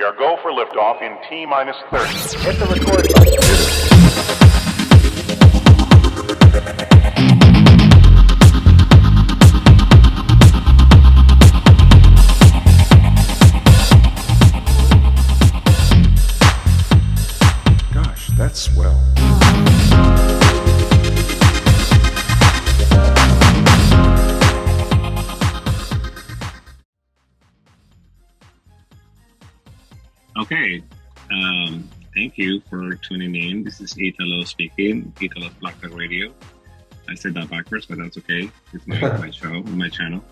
We are go for liftoff in T-minus 30. Hit the record button. Gosh, that's swell. Okay, thank you for tuning in. This is Italo speaking, Italo's Black Dog Radio. I said that backwards, but that's okay. It's my show, my channel.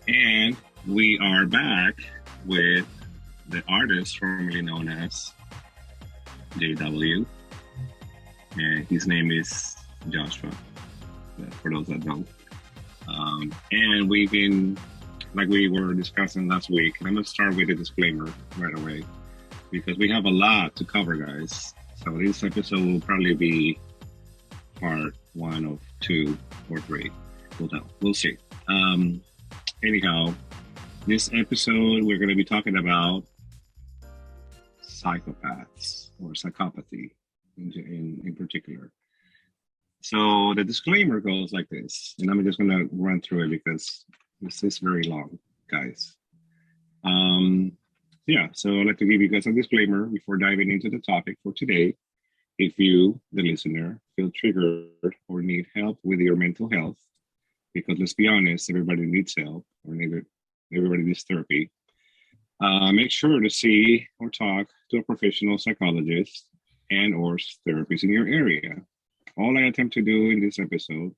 And we are back with the artist formerly known as JW. And his name is Joshua, for those that don't. And we've been, like we were discussing last week, I'm going to start with a disclaimer right away, because we have a lot to cover, guys. So this episode will probably be part 1 of 2 or 3. We'll see. Anyhow, this episode we're going to be talking about psychopaths or psychopathy in particular. So the disclaimer goes like this, and I'm just going to run through it because this is very long, guys. Yeah, so I'd like to give you guys a disclaimer before diving into the topic for today. If you, the listener, feel triggered or need help with your mental health, because let's be honest, everybody needs help, or everybody needs therapy, make sure to see or talk to a professional psychologist and or therapist in your area. All I attempt to do in this episode,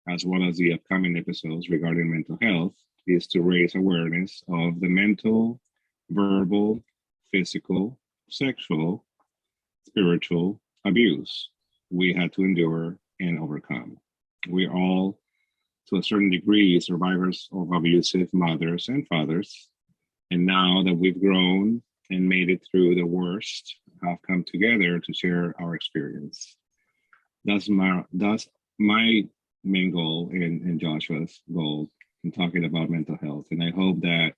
as well as the upcoming episodes regarding mental health, is to raise awareness of the mental, verbal, physical, sexual, spiritual abuse we had to endure and overcome. We are all, to a certain degree, survivors of abusive mothers and fathers. And now that we've grown and made it through the worst, have come together to share our experience. That's my main goal and Joshua's goal in talking about mental health. And I hope that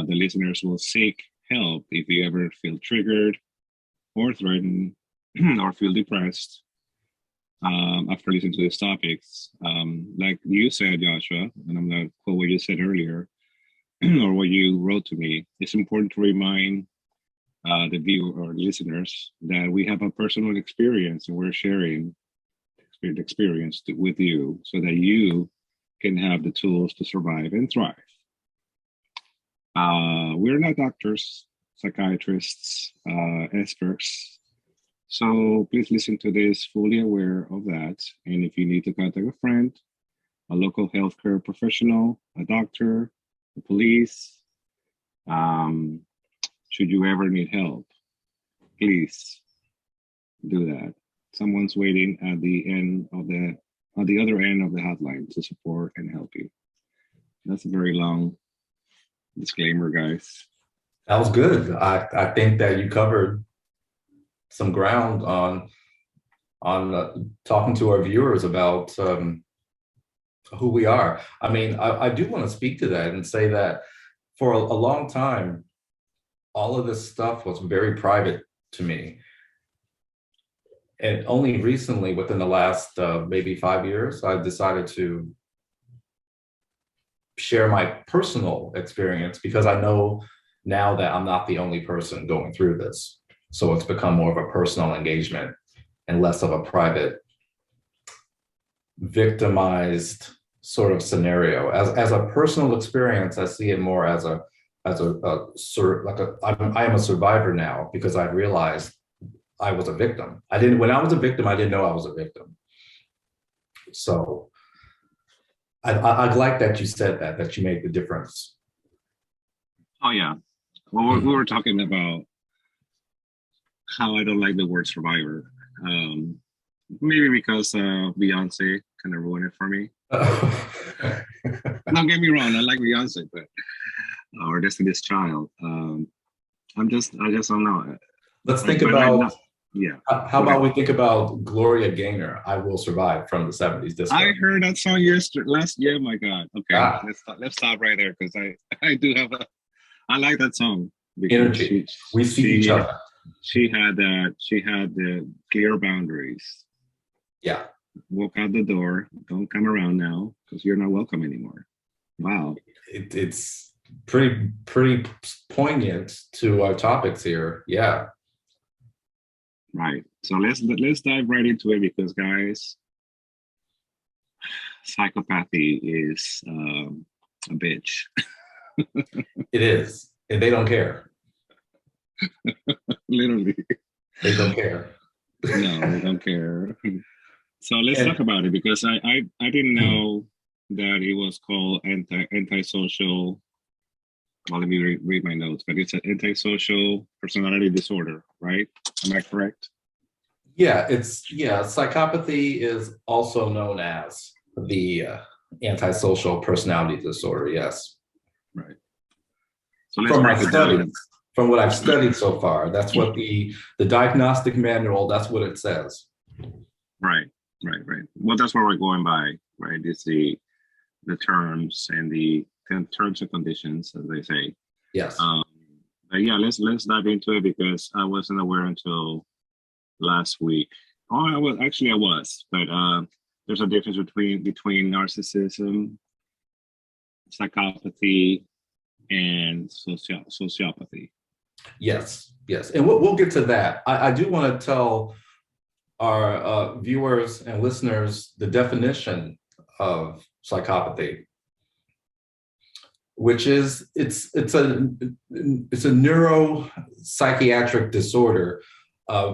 the listeners will seek help if you ever feel triggered or threatened or feel depressed after listening to these topics. Like you said, Joshua, and I'm going to quote what you said earlier, or what you wrote to me, it's important to remind the viewer or listeners that we have a personal experience and we're sharing the experience with you so that you can have the tools to survive and thrive. We're not doctors, psychiatrists, experts. So please listen to this fully aware of that. And if you need to contact a friend, a local healthcare professional, a doctor, the police, should you ever need help, please do that. Someone's waiting at the other end of the hotline to support and help you. That's a very long disclaimer, guys. That was good. I think that you covered some ground on talking to our viewers about who we are. I mean, I do want to speak to that and say that for a long time, all of this stuff was very private to me. And only recently, within the last maybe 5 years, I've decided to share my personal experience because I know now that I'm not the only person going through this. So it's become more of a personal engagement and less of a private, victimized sort of scenario. As a personal experience, I see it more as I am a survivor now because I realized I was a victim. When I was a victim, I didn't know I was a victim. So I like that you said that you made the difference. Oh, yeah. Well, we were talking about how I don't like the word survivor. Maybe because Beyonce kind of ruined it for me. Don't get me wrong, I like Beyonce, but or Destiny's Child. I just don't know. Let's think about yeah. How about we think about Gloria Gaynor, "I Will Survive" from the 70s disco. I heard that song last year. My God. Okay, let's stop right there because I do have I like that song. because Energy. We see each other. She had the clear boundaries. Yeah. Walk out the door. Don't come around now because you're not welcome anymore. Wow. It's pretty poignant to our topics here. Yeah. Right. So let's dive right into it because, guys, psychopathy is a bitch. It is, and they don't care. Literally. They don't care. No, they don't care. So let's talk about it because I didn't know that it was called antisocial. Well, let me read my notes, but it's an antisocial personality disorder, right? Am I correct? Yeah, psychopathy is also known as the antisocial personality disorder. Yes. Right. So From my studies, from what I've studied so far, that's what the diagnostic manual, that's what it says. Right. Well, that's what we're going by, right? It's the terms and the terms and conditions, as they say. Yes. But yeah, let's dive into it because I wasn't aware until last week. Oh, I was, but there's a difference between narcissism, psychopathy, and sociopathy. Yes, and we'll get to that. I do want to tell our viewers and listeners the definition of psychopathy, which is it's a neuropsychiatric disorder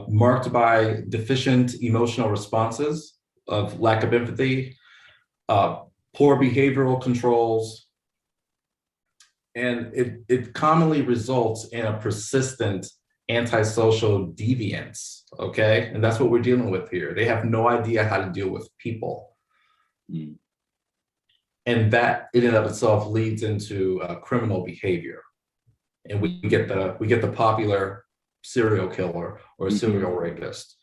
marked by deficient emotional responses of lack of empathy, poor behavioral controls, and it commonly results in a persistent antisocial deviance, okay? And that's what we're dealing with here. They have no idea how to deal with people. Mm. And that in and of itself leads into criminal behavior. And we get the popular serial killer or serial rapist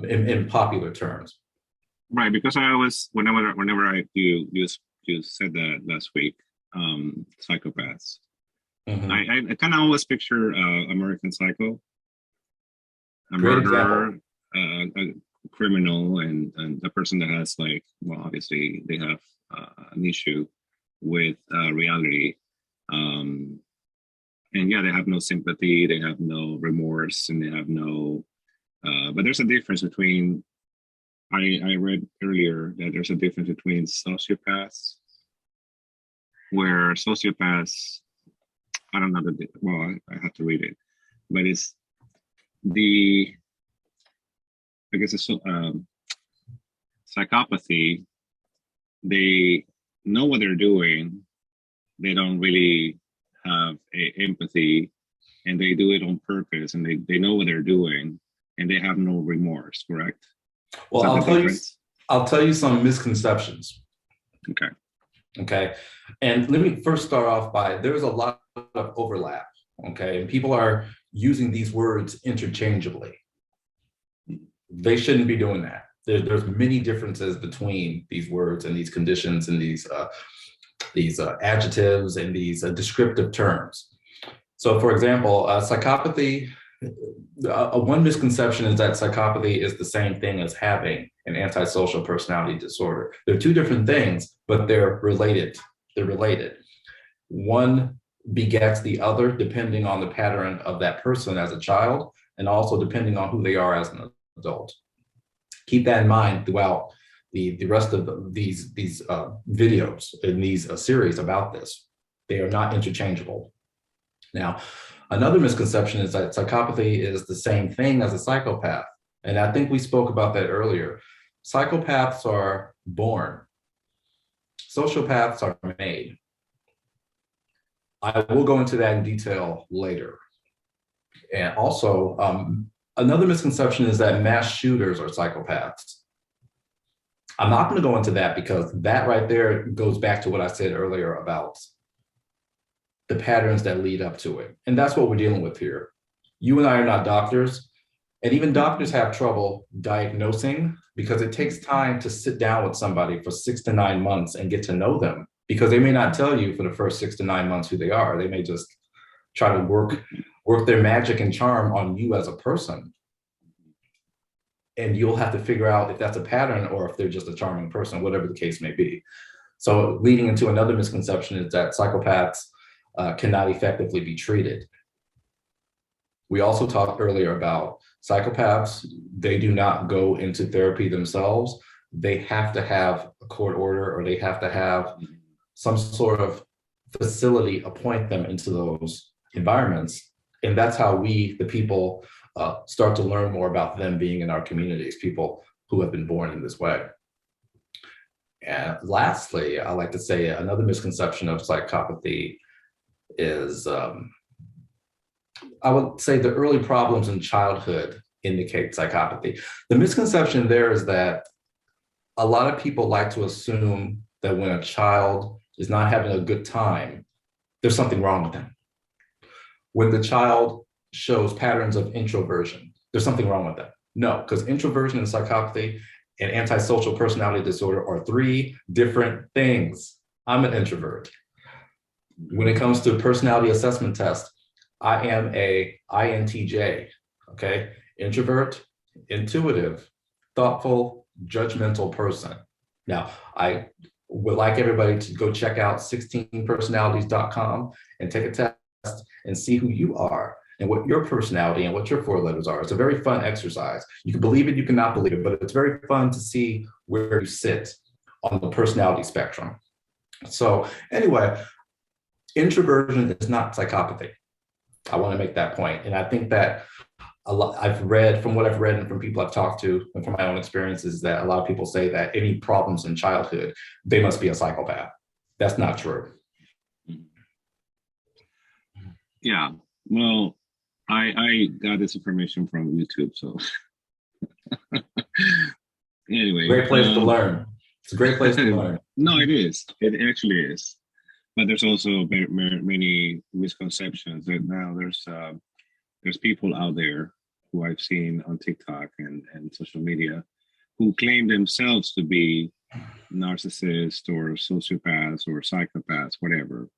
in popular terms. Right, because I always, whenever you said that last week, psychopaths. Mm-hmm. I kind of always picture American Psycho, a murderer, a criminal, and a person that has obviously they have an issue with reality, and yeah, they have no sympathy, they have no remorse, and they have no. But there's a difference between. I read earlier that there's a difference between sociopaths, where sociopaths, I don't know I have to read it, but it's psychopathy. They know what they're doing. They don't really have empathy, and they do it on purpose, and they know what they're doing, and they have no remorse, correct? Well, I'll tell you some misconceptions. Okay. And let me first start off by, there's a lot of overlap, okay? And people are using these words interchangeably. They shouldn't be doing that. There's many differences between these words and these conditions and these adjectives and these descriptive terms. So for example, psychopathy, one misconception is that psychopathy is the same thing as having an antisocial personality disorder. They're two different things, but they're related. One begets the other depending on the pattern of that person as a child, and also depending on who they are as an adult. Keep that in mind throughout the rest of these videos in these series about this. They are not interchangeable. Now, another misconception is that psychopathy is the same thing as a psychopath. And I think we spoke about that earlier. Psychopaths are born. Sociopaths are made. I will go into that in detail later. And also, another misconception is that mass shooters are psychopaths. I'm not going to go into that because that right there goes back to what I said earlier about the patterns that lead up to it. And that's what we're dealing with here. You and I are not doctors, and even doctors have trouble diagnosing because it takes time to sit down with somebody for 6 to 9 months and get to know them, because they may not tell you for the first 6 to 9 months who they are. They may just try to work their magic and charm on you as a person. And you'll have to figure out if that's a pattern or if they're just a charming person, whatever the case may be. So leading into another misconception is that psychopaths cannot effectively be treated. We also talked earlier about psychopaths. They do not go into therapy themselves. They have to have a court order, or they have to have some sort of facility appoint them into those environments. And that's how we, the people, start to learn more about them being in our communities, people who have been born in this way. And lastly, I like to say another misconception of psychopathy is, I would say the early problems in childhood indicate psychopathy. The misconception there is that a lot of people like to assume that when a child is not having a good time, there's something wrong with them. When the child shows patterns of introversion, there's something wrong with them. No, because introversion and psychopathy and antisocial personality disorder are three different things. I'm an introvert. When it comes to personality assessment test, I am a INTJ, okay? Introvert, intuitive, thoughtful, judgmental person. Now, I would like everybody to go check out 16personalities.com and take a test and see who you are and what your personality and what your 4 letters are. It's a very fun exercise. You can believe it, you cannot believe it, but it's very fun to see where you sit on the personality spectrum. So anyway, introversion is not psychopathy. I want to make that point. And I think that I've read, from what I've read and from people I've talked to and from my own experiences, that a lot of people say that any problems in childhood, they must be a psychopath. That's not true. Yeah, well, I got this information from YouTube, so anyway. Great place to learn. It's a great place to learn. No, it is. It actually is. But there's also many misconceptions that now there's people out there who I've seen on TikTok and social media who claim themselves to be narcissists or sociopaths or psychopaths, whatever,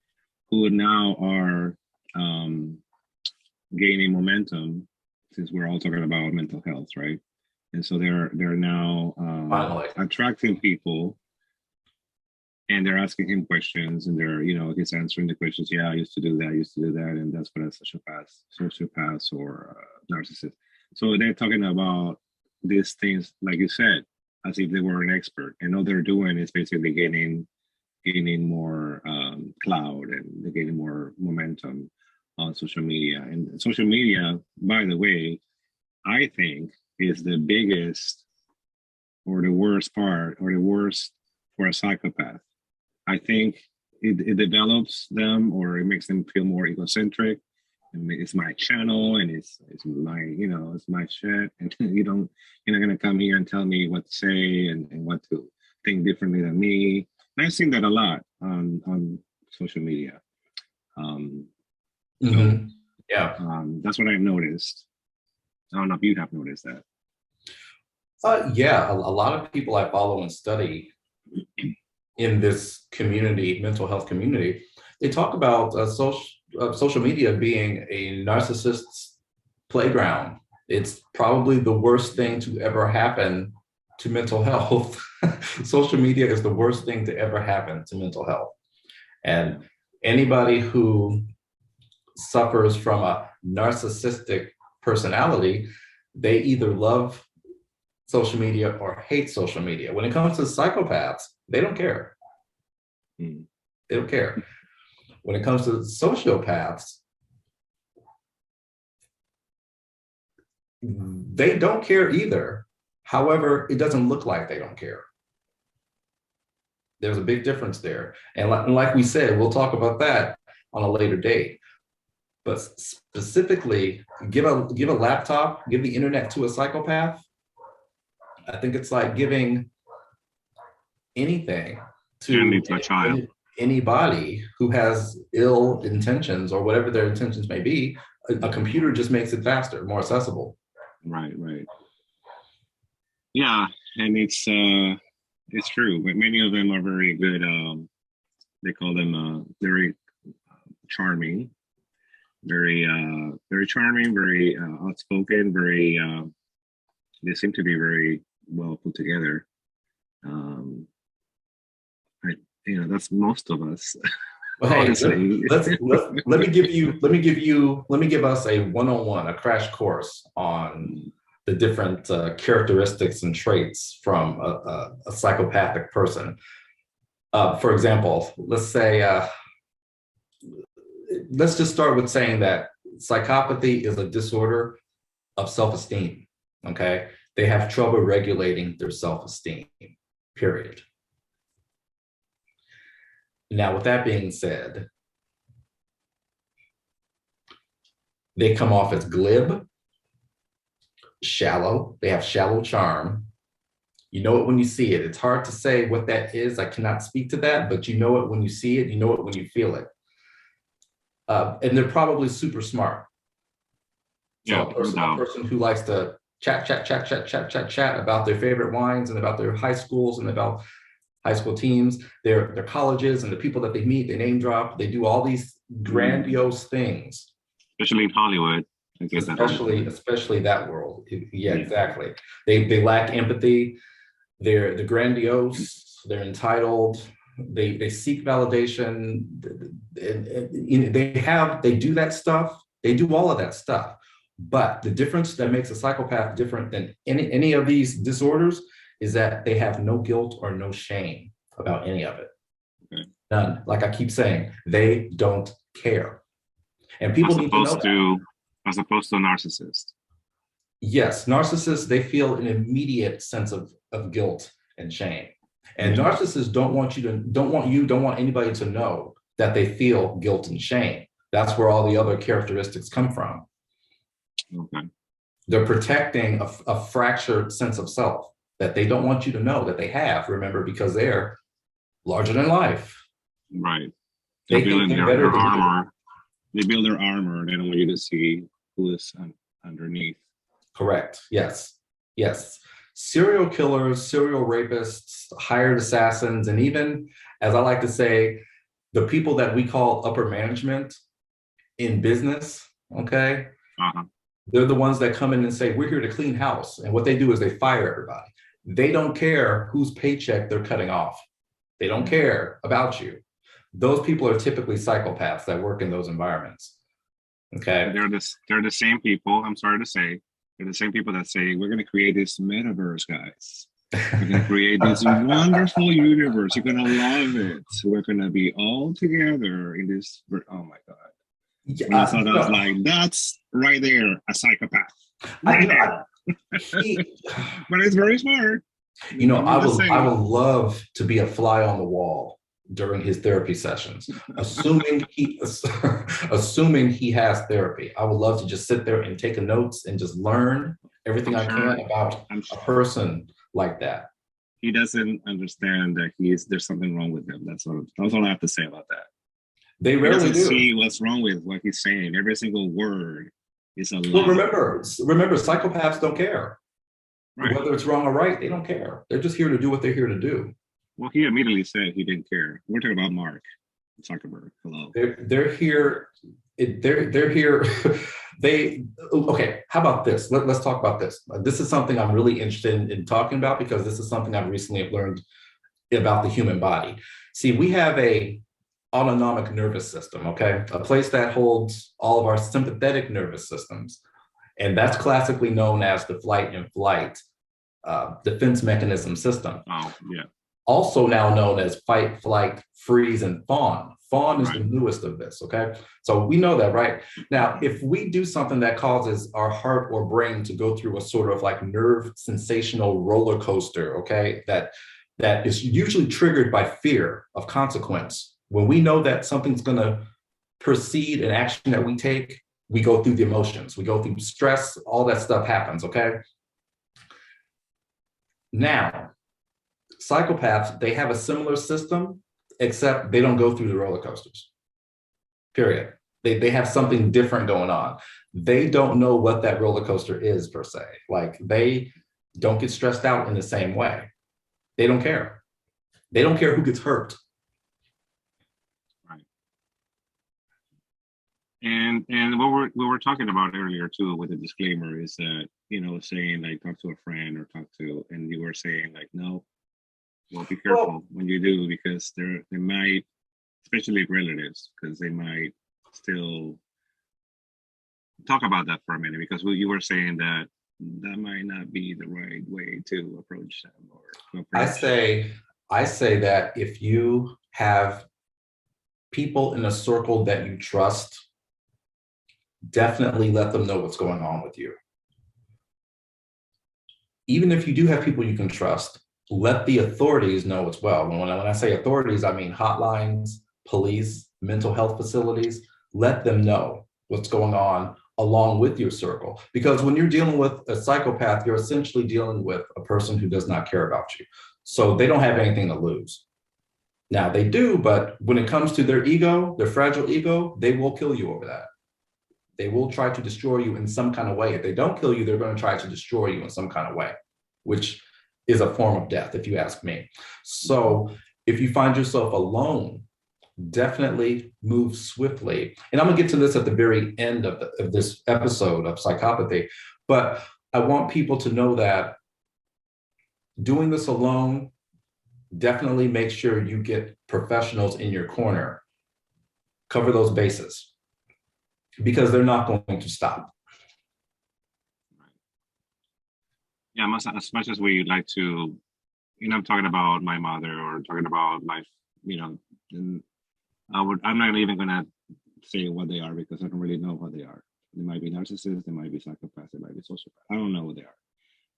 who now are gaining momentum, since we're all talking about mental health, right? And so they're now attracting people, and they're asking him questions, and they're, he's answering the questions. Yeah, I used to do that, and that's what a sociopath or narcissist. So they're talking about these things, like you said, as if they were an expert, and all they're doing is basically gaining more clout, and they're getting more momentum on social media. And social media, by the way, I think is the biggest or the worst part, or the worst for a psychopath. I think it develops them, or it makes them feel more egocentric. And it's my channel, and it's my, it's my shit. And you're not gonna come here and tell me what to say and what to think differently than me. And I've seen that a lot on social media. That's what I've noticed. I don't know if you have noticed that. Yeah, a lot of people I follow and study in this community, mental health community, they talk about social media being a narcissist's playground. It's probably the worst thing to ever happen to mental health. Social media is the worst thing to ever happen to mental health. And anybody who suffers from a narcissistic personality, they either love social media or hate social media. When it comes to psychopaths, they don't care. They don't care. When it comes to sociopaths, they don't care either. However, it doesn't look like they don't care. There's a big difference there. And like we said, we'll talk about that on a later date. But specifically, give a laptop, give the internet to a psychopath. I think it's like giving anything to a child. Anybody who has ill intentions, or whatever their intentions may be. A computer just makes it faster, more accessible. Right. Yeah, and it's true. But many of them are very good. They call them very charming, very charming, very outspoken, very. They seem to be very well put together. Um, I, that's most of us. Well, hey, Honestly, let me give us a one-on-one, a crash course on the different characteristics and traits from a psychopathic person. For example, let's just start with saying that psychopathy is a disorder of self-esteem. Okay, they have trouble regulating their self-esteem. Period. Now, with that being said, they come off as glib, shallow. They have shallow charm. You know it when you see it. It's hard to say what that is. I cannot speak to that, but you know it when you see it. You know it when you feel it. And they're probably super smart. So yeah, a person who likes to chat about their favorite wines and about their high schools and about high school teams, their colleges, and the people that they meet, they name drop, they do all these grandiose things. Especially in Hollywood. Especially that world. Yeah, exactly. They lack empathy. They're grandiose. They're entitled. They seek validation. They do that stuff. They do all of that stuff. But the difference that makes a psychopath different than any of these disorders is that they have no guilt or no shame about any of it. Okay. None. Like I keep saying, they don't care. And people need to know that. As opposed to a narcissist. Yes, narcissists, they feel an immediate sense of guilt and shame. And narcissists don't want anybody to know that they feel guilt and shame. That's where all the other characteristics come from. Okay. They're protecting a fractured sense of self that they don't want you to know that they have, remember, because they're larger than life. Right. They build their armor. They build their armor. They don't want you to see who is underneath. Correct. Yes. Serial killers, serial rapists, hired assassins, and even, as I like to say, the people that we call upper management in business, okay? They're the ones that come in and say, we're here to clean house. And what they do is they fire everybody. They don't care whose paycheck they're cutting off. They don't care about you. Those people are typically psychopaths that work in those environments. Okay. They're the same people, I'm sorry to say, they're the same people that say, we're going to create this metaverse, guys. We're going to create this wonderful universe. You're going to love it. We're going to be all together in this. Oh my God. And I thought I was like, that's right there, a psychopath. Right there. But it's very smart. I would love to be a fly on the wall during his therapy sessions, assuming he has therapy. I would love to just sit there and take notes and just learn everything I can about a person like that. He doesn't understand that there's something wrong with him. That's all I have to say about that. They rarely do. See what's wrong with what he's saying. Every single word is a lie. Well, remember, psychopaths don't care. Right. Whether it's wrong or right, they don't care. They're just here to do what they're here to do. Well, he immediately said he didn't care. We're talking about Mark Zuckerberg. Hello. They're here. They're here. Okay. How about this? Let's talk about this. This is something I'm really interested in talking about because this is something I've recently learned about the human body. See, we have a autonomic nervous system. Okay, a place that holds all of our sympathetic nervous systems, and that's classically known as the flight and flight defense mechanism system. Oh, yeah. Also now known as fight, flight, freeze, and fawn. Fawn is the newest of this, okay? So we know that, right? Now, if we do something that causes our heart or brain to go through a sort of like nerve sensational roller coaster, okay, that is usually triggered by fear of consequence. When we know that something's gonna proceed an action that we take, we go through the emotions, we go through stress, all that stuff happens, okay? Now, psychopaths, they have a similar system, except they don't go through the roller coasters, period. They have something different going on. They don't know what that roller coaster is per se. Like they don't get stressed out in the same way. They don't care. They don't care who gets hurt. Right. And what we were talking about earlier too with the disclaimer is that, saying like talk to a friend or talk to, and you were saying like, no, well, be Well, careful when you do, because they might, especially relatives, because they might still talk about that for a minute, because you were saying that that might not be the right way to approach them or to I approach. say, I say that if you have people in a circle that you trust, definitely let them know what's going on with you. Even if you do have people you can trust, let the authorities know as well. When I say authorities, I mean hotlines, police, mental health facilities. Let them know what's going on along with your circle. Because when you're dealing with a psychopath, you're essentially dealing with a person who does not care about you. So they don't have anything to lose. Now they do, but when it comes to their ego, their fragile ego, they will kill you over that. They will try to destroy you in some kind of way. If they don't kill you, they're going to try to destroy you in some kind of way, which is a form of death, if you ask me. So if you find yourself alone, definitely move swiftly. And I'm gonna get to this at the very end of this episode of Psychopathy, but I want people to know that doing this alone, definitely make sure you get professionals in your corner. Cover those bases, because they're not going to stop. Yeah, as much as we like to, I'm talking about my mother or talking about life, and I'm not even gonna say what they are, because I don't really know what they are. They might be narcissists, they might be psychopaths, they might be sociopaths. I don't know what they are,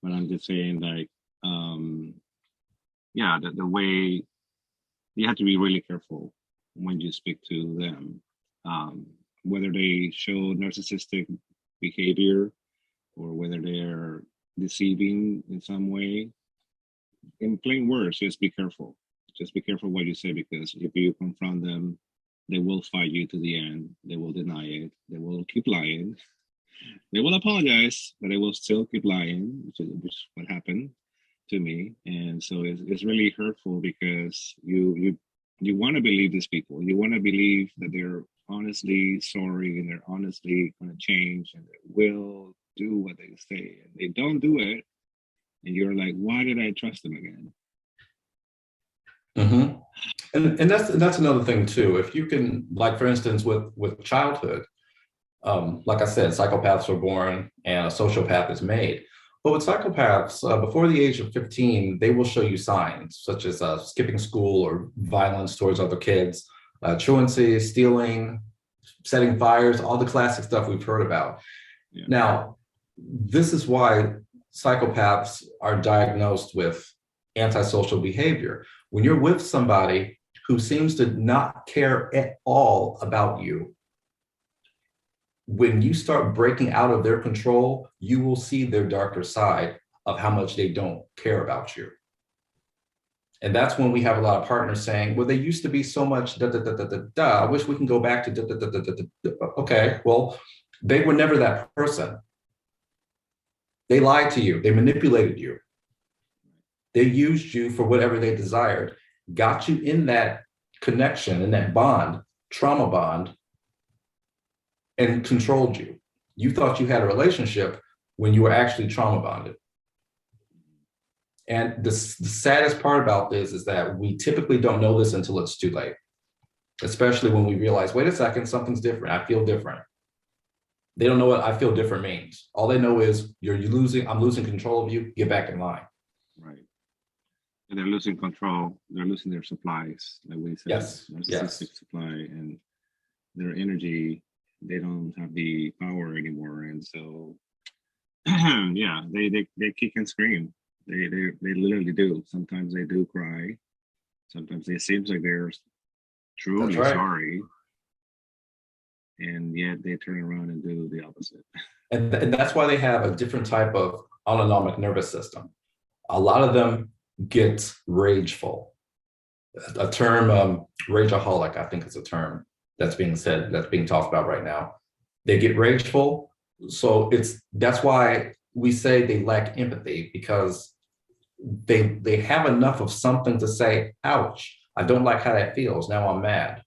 but I'm just saying, like, the way you have to be really careful when you speak to them, whether they show narcissistic behavior or whether they're deceiving in some way. In plain words, just be careful. Just be careful what you say, because if you confront them, they will fight you to the end. They will deny it. They will keep lying. They will apologize, but they will still keep lying, which is what happened to me. And so it's really hurtful, because you want to believe these people. You want to believe that they're honestly sorry and they're honestly going to change and they will do what they say, and they don't do it, and you're like, why did I trust them again? Mm-hmm. And that's another thing too. If you can, like for instance, with childhood, like I said, psychopaths are born and a sociopath is made. But with psychopaths, before the age of 15, they will show you signs such as skipping school or violence towards other kids, truancy, stealing, setting fires, all the classic stuff we've heard about. Yeah. Now, this is why psychopaths are diagnosed with antisocial behavior. When you're with somebody who seems to not care at all about you, when you start breaking out of their control, you will see their darker side of how much they don't care about you. And that's when we have a lot of partners saying, well, they used to be so much da da da da da da. I wish we can go back to da da da da da da. Okay, well, they were never that person. They lied to you. They manipulated you. They used you for whatever they desired, got you in that connection, in that bond, trauma bond, and controlled you. You thought you had a relationship when you were actually trauma bonded. And the saddest part about this is that we typically don't know this until it's too late, especially when we realize, wait a second, something's different. I feel different. They don't know what I feel different means. All they know is you're losing, I'm losing control of you, get back in line. Right. And they're losing control. They're losing their supplies, like we said, Yes. narcissistic supply, and their energy. They don't have the power anymore, and so yeah, they kick and scream. They literally do. Sometimes they do cry. Sometimes it seems like they're truly sorry, and yet they turn around and do the opposite. And that's why they have a different type of autonomic nervous system. A lot of them get rageful. A term, rageaholic, I think is a term that's being said, that's being talked about right now. They get rageful. So that's why we say they lack empathy, because they have enough of something to say, ouch, I don't like how that feels. Now I'm mad.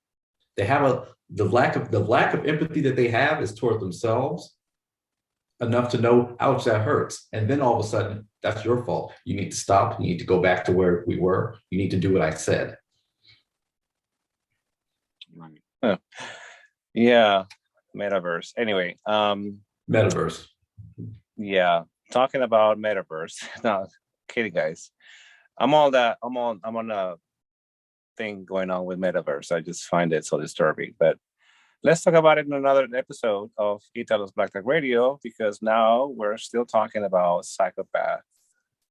They have the lack of empathy that they have is toward themselves, enough to know, ouch, that hurts. And then all of a sudden, that's your fault. You need to stop. You need to go back to where we were. You need to do what I said. Huh. Yeah, metaverse. Anyway, Metaverse. yeah, talking about metaverse. No, kidding, guys. I'm on a thing going on with metaverse. I just find it so disturbing. But let's talk about it in another episode of Italo's Black Tech Radio, because now we're still talking about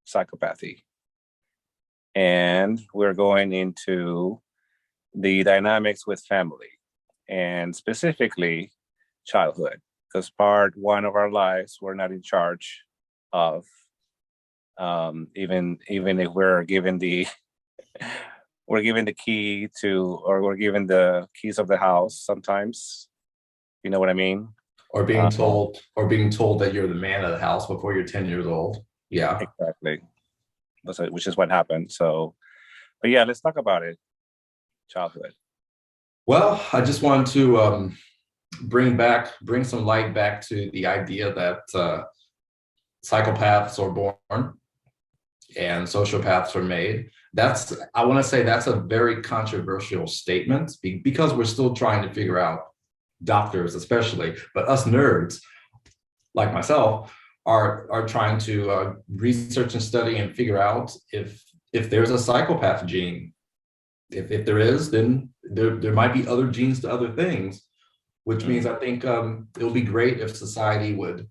psychopathy. And we're going into the dynamics with family, and specifically childhood, because part one of our lives we're not in charge of. Even if we're given the key to, or we're given the keys of the house sometimes, you know what I mean? Or being told that you're the man of the house before you're 10 years old. Yeah, exactly. Which is what happened. So, but yeah, let's talk about it. Childhood. Well, I just wanted to bring some light back to the idea that psychopaths are born and sociopaths are made. I want to say that's a very controversial statement, because we're still trying to figure out, doctors especially, but us nerds like myself are trying to research and study and figure out if there's a psychopath gene. If there is, then there might be other genes to other things, which means I think it would be great if society would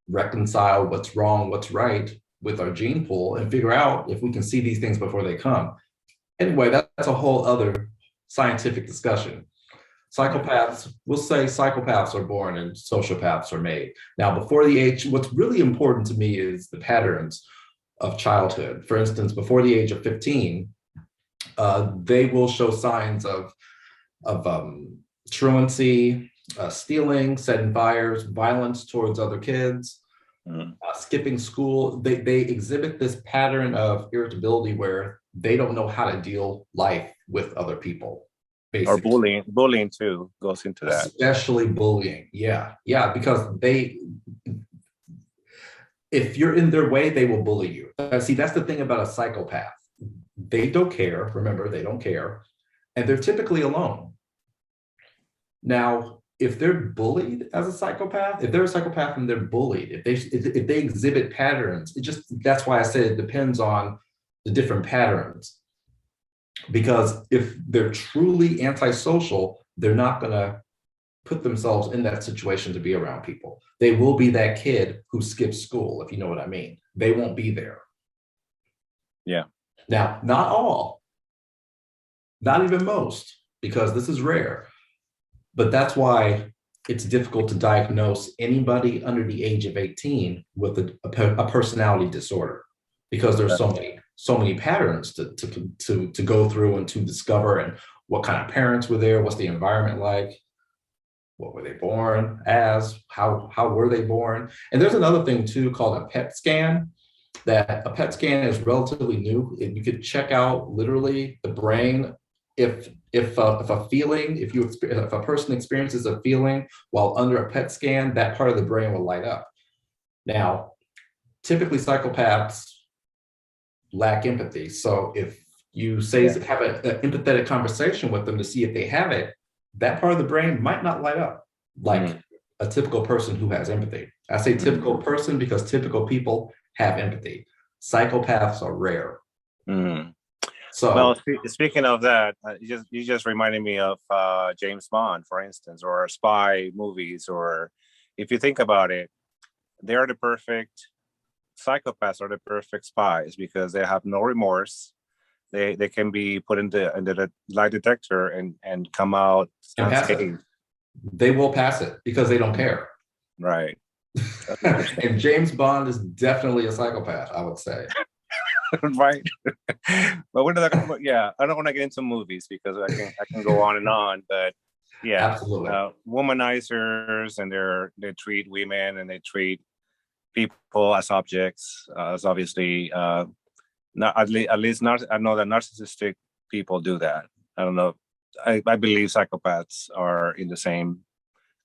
reconcile what's wrong, what's right with our gene pool, and figure out if we can see these things before they come. Anyway, that's a whole other scientific discussion. We'll say psychopaths are born and sociopaths are made. Now, before the age, what's really important to me is the patterns of childhood. For instance, before the age of 15, they will show signs of truancy, stealing, setting fires, violence towards other kids, skipping school. They exhibit this pattern of irritability where they don't know how to deal life with other people. Basically. Or bullying too goes into that. Especially bullying. Yeah, because if you're in their way, they will bully you. See, that's the thing about a psychopath. They don't care. Remember, they don't care. And they're typically alone. Now, if they're bullied as a psychopath, if they're a psychopath and they're bullied, if they exhibit patterns, that's why I said it depends on the different patterns. Because if they're truly antisocial, they're not going to put themselves in that situation to be around people. They will be that kid who skips school, if you know what I mean. They won't be there. Yeah. Now, not all, not even most, because this is rare. But that's why it's difficult to diagnose anybody under the age of 18 with a personality disorder, because there's so many patterns to go through and to discover, and what kind of parents were there, what's the environment like, what were they born as, how were they born. And there's another thing too called a PET scan. That a PET scan is relatively new. You could check out literally the brain if a person experiences a feeling while under a PET scan, that part of the brain will light up. Now, typically psychopaths lack empathy. So if you say have an empathetic conversation with them to see if they have it, that part of the brain might not light up like a typical person who has empathy. I say typical person because typical people have empathy. Psychopaths are rare. So, well, speaking of that, you just reminded me of James Bond, for instance, or spy movies. Or if you think about it, they are the perfect psychopaths, are the perfect spies, because they have no remorse. They can be put into the lie detector and come out unscathed. They will pass it because they don't care. Right. And James Bond is definitely a psychopath, I would say. Right. But we're not talking about, I don't want to get into movies because I can go on and on, but yeah, absolutely. Womanizers, and they treat women and they treat people as objects, as obviously not at least not. I know that narcissistic people do that. I don't know I believe psychopaths are in the same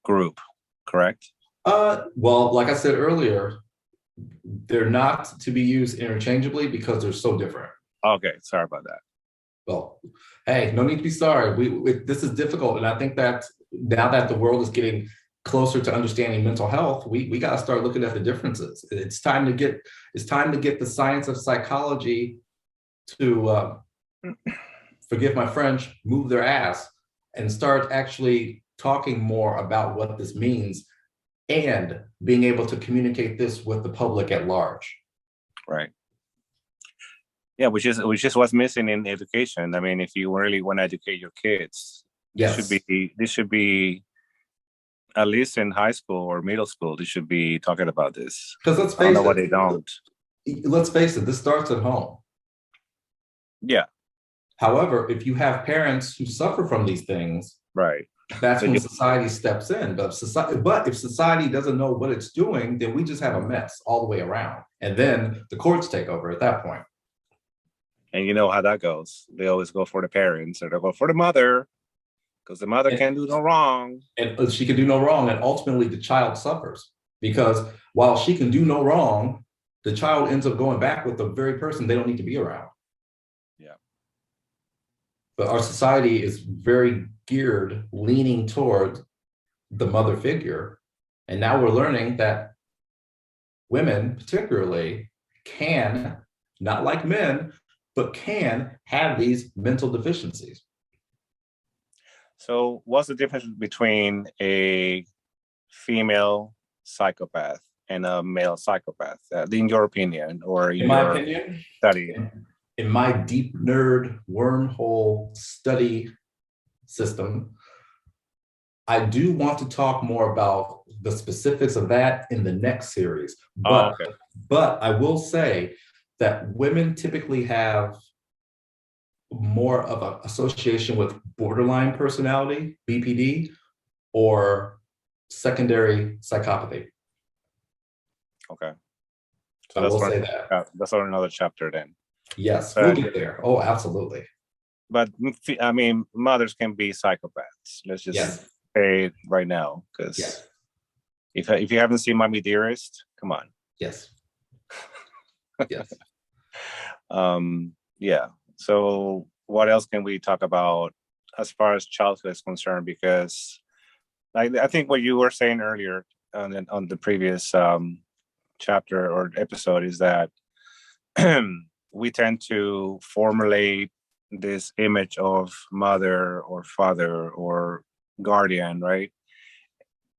group, correct? Well, like I said earlier, they're not to be used interchangeably because they're so different. Okay, sorry about that. Well, hey, no need to be sorry. This is difficult, and I think that now that the world is getting closer to understanding mental health, we got to start looking at the differences. It's time to get the science of psychology to forgive my French, move their ass, and start actually talking more about what this means and being able to communicate this with the public at large. Right. Yeah, which is what's missing in education. I mean, if you really want to educate your kids, Yes. this should be at least in high school or middle school. They should be talking about this. Because let's I don't face know why it, they don't. let's face it, this starts at home. Yeah, However, if you have parents who suffer from these things, right. that's So when you- society steps in. But if society doesn't know what it's doing, then we just have a mess all the way around. And then the courts take over at that point. And you know how that goes. They always go for the parents, or they'll go for the mother, because the mother And- can't do no wrong. And she can do no wrong, and ultimately the child suffers. Because while she can do no wrong, the child ends up going back with the very person they don't need to be around. Yeah. But our society is very geared, leaning toward the mother figure. And now we're learning that women, particularly, can, not like men, but can have these mental deficiencies. So what's the difference between a female psychopath and a male psychopath, in your opinion, or in In my your opinion, study? in my deep nerd wormhole study system, I do want to talk more about the specifics of that in the next series. But, okay. but I will say that women typically have more of an association with borderline personality, BPD, or secondary psychopathy. Okay. I will say that. That's on another chapter then. Yes, we'll get there. Oh, absolutely. But I mean, mothers can be psychopaths. Let's just Yes. say it right now, because Yes. if you haven't seen Mommy Dearest, come on. Yes. Yes. Yeah. So what else can we talk about as far as childhood is concerned? Because I think what you were saying earlier on the previous chapter or episode is that we tend to formulate this image of mother or father or guardian, right?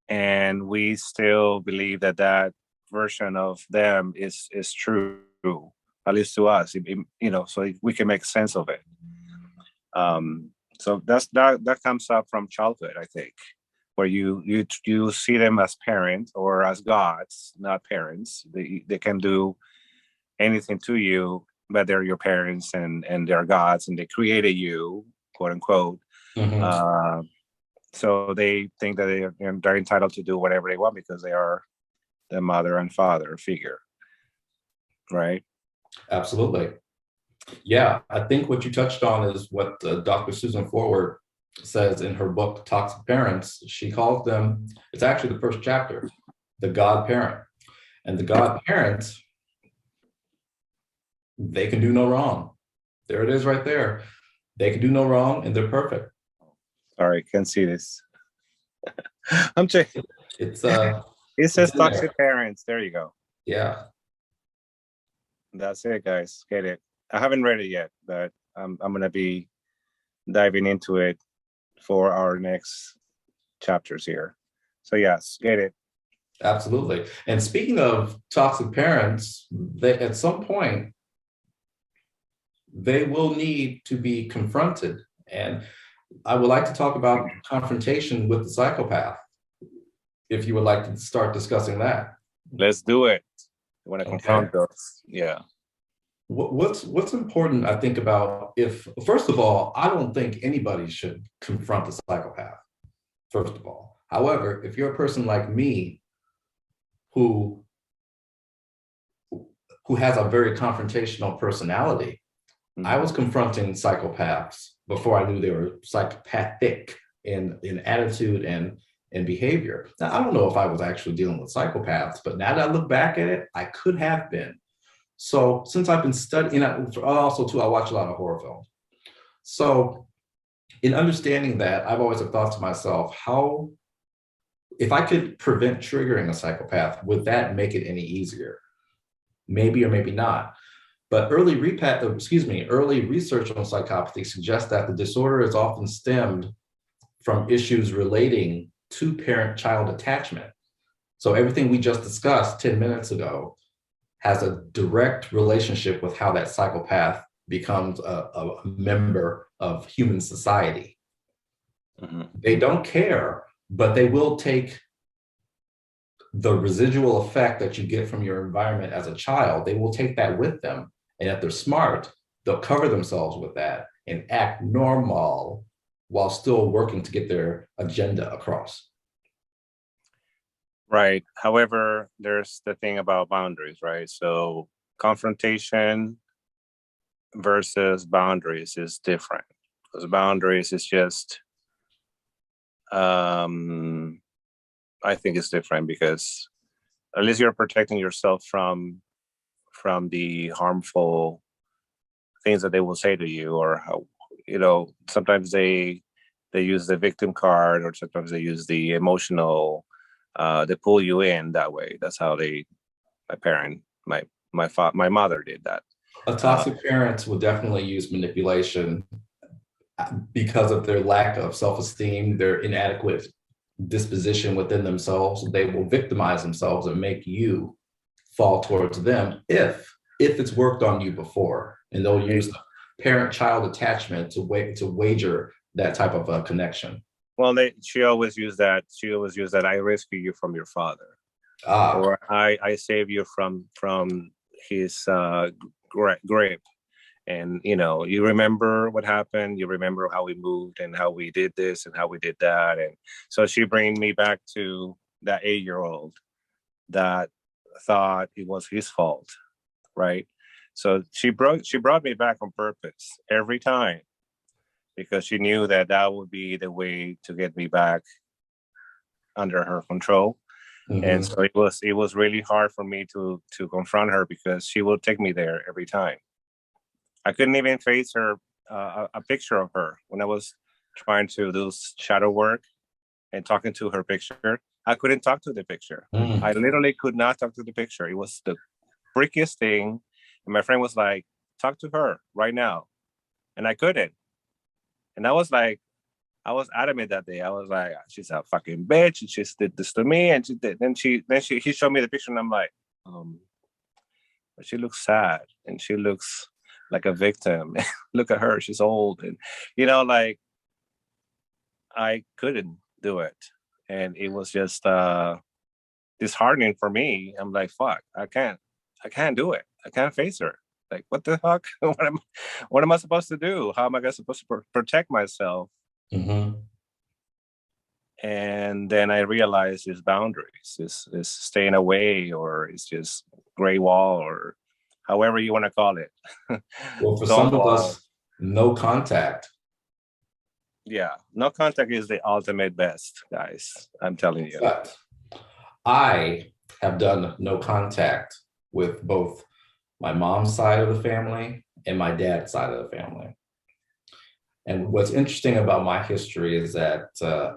And we still believe that version of them is true, at least to us, so we can make sense of it. So that comes up from childhood, I think, where you see them as parents or as gods, not parents. They can do anything to you, but they're your parents and they're gods and they created you, quote unquote. Mhm. So they think that they're entitled to do whatever they want because they are the mother and father figure, right? Absolutely. Yeah, I think what you touched on is what Dr. Susan Forward says in her book, Toxic Parents. She calls them, it's actually the first chapter, the God parent. And the God parent, they can do no wrong. There it is right there. They can do no wrong and they're perfect. Sorry, can't see this. I'm checking. It's It says in there. toxic parents. There you go. Yeah. That's it, guys. Get it. I haven't read it yet, but I'm gonna be diving into it for our next chapters here. So yes, get it. Absolutely. And speaking of toxic parents, they at some point they will need to be confronted. And I would like to talk about confrontation with the psychopath, if you would like to start discussing that. Let's do it. I want to Okay. confront those. Yeah. What's important, I think, about if, first of all, I don't think anybody should confront the psychopath, first of all. However, if you're a person like me who has a very confrontational personality, I was confronting psychopaths before I knew they were psychopathic in attitude and behavior. Now, I don't know if I was actually dealing with psychopaths, but now that I look back at it, I could have been. So since I've been studying, also too, I watch a lot of horror films. So in understanding that, I've always thought to myself, if I could prevent triggering a psychopath, would that make it any easier? Maybe or maybe not. But early research on psychopathy suggests that the disorder is often stemmed from issues relating to parent-child attachment. So everything we just discussed 10 minutes ago has a direct relationship with how that psychopath becomes a member of human society. Mm-hmm. They don't care, but they will take the residual effect that you get from your environment as a child. They will take that with them. And if they're smart, they'll cover themselves with that and act normal while still working to get their agenda across. Right. However, there's the thing about boundaries, right? So confrontation versus boundaries is different. Because boundaries is just, I think it's different because at least you're protecting yourself from the harmful things that they will say to you, or how, sometimes they use the victim card, or sometimes they use the emotional, they pull you in that way. That's how my mother did that. A toxic parent will definitely use manipulation because of their lack of self-esteem, their inadequate disposition within themselves. They will victimize themselves and make you fall towards them if it's worked on you before. And they'll use parent-child attachment to wager that type of a connection. Well, she always used that. I rescue you from your father, or I save you from his grip. And you remember what happened. You remember how we moved and how we did this and how we did that. And so she bring me back to that 8-year-old that thought it was his fault, right? So she brought me back on purpose every time, because she knew that would be the way to get me back under her control. Mm-hmm. And so it was really hard for me to confront her, because she will take me there every time. I couldn't even face her, a picture of her when I was trying to do shadow work and talking to her picture. I couldn't talk to the picture. Mm. I literally could not talk to the picture. It was the freakiest thing. And my friend was like, talk to her right now. And I couldn't. And I was adamant that day. I was like, she's a fucking bitch. And she did this to me. And he showed me the picture, and I'm like, but she looks sad and she looks like a victim. Look at her, she's old. And I couldn't do it. And it was just disheartening for me. I'm like, fuck, I can't do it. I can't face her. Like, what the fuck? What am I supposed to do? How am I supposed to protect myself? Mm-hmm. And then I realized it's boundaries. It's staying away, or it's just gray wall, or however you want to call it. Well, for some of us, no contact. Yeah, no contact is the ultimate best, guys. I'm telling you. But I have done no contact with both my mom's side of the family and my dad's side of the family. And what's interesting about my history is that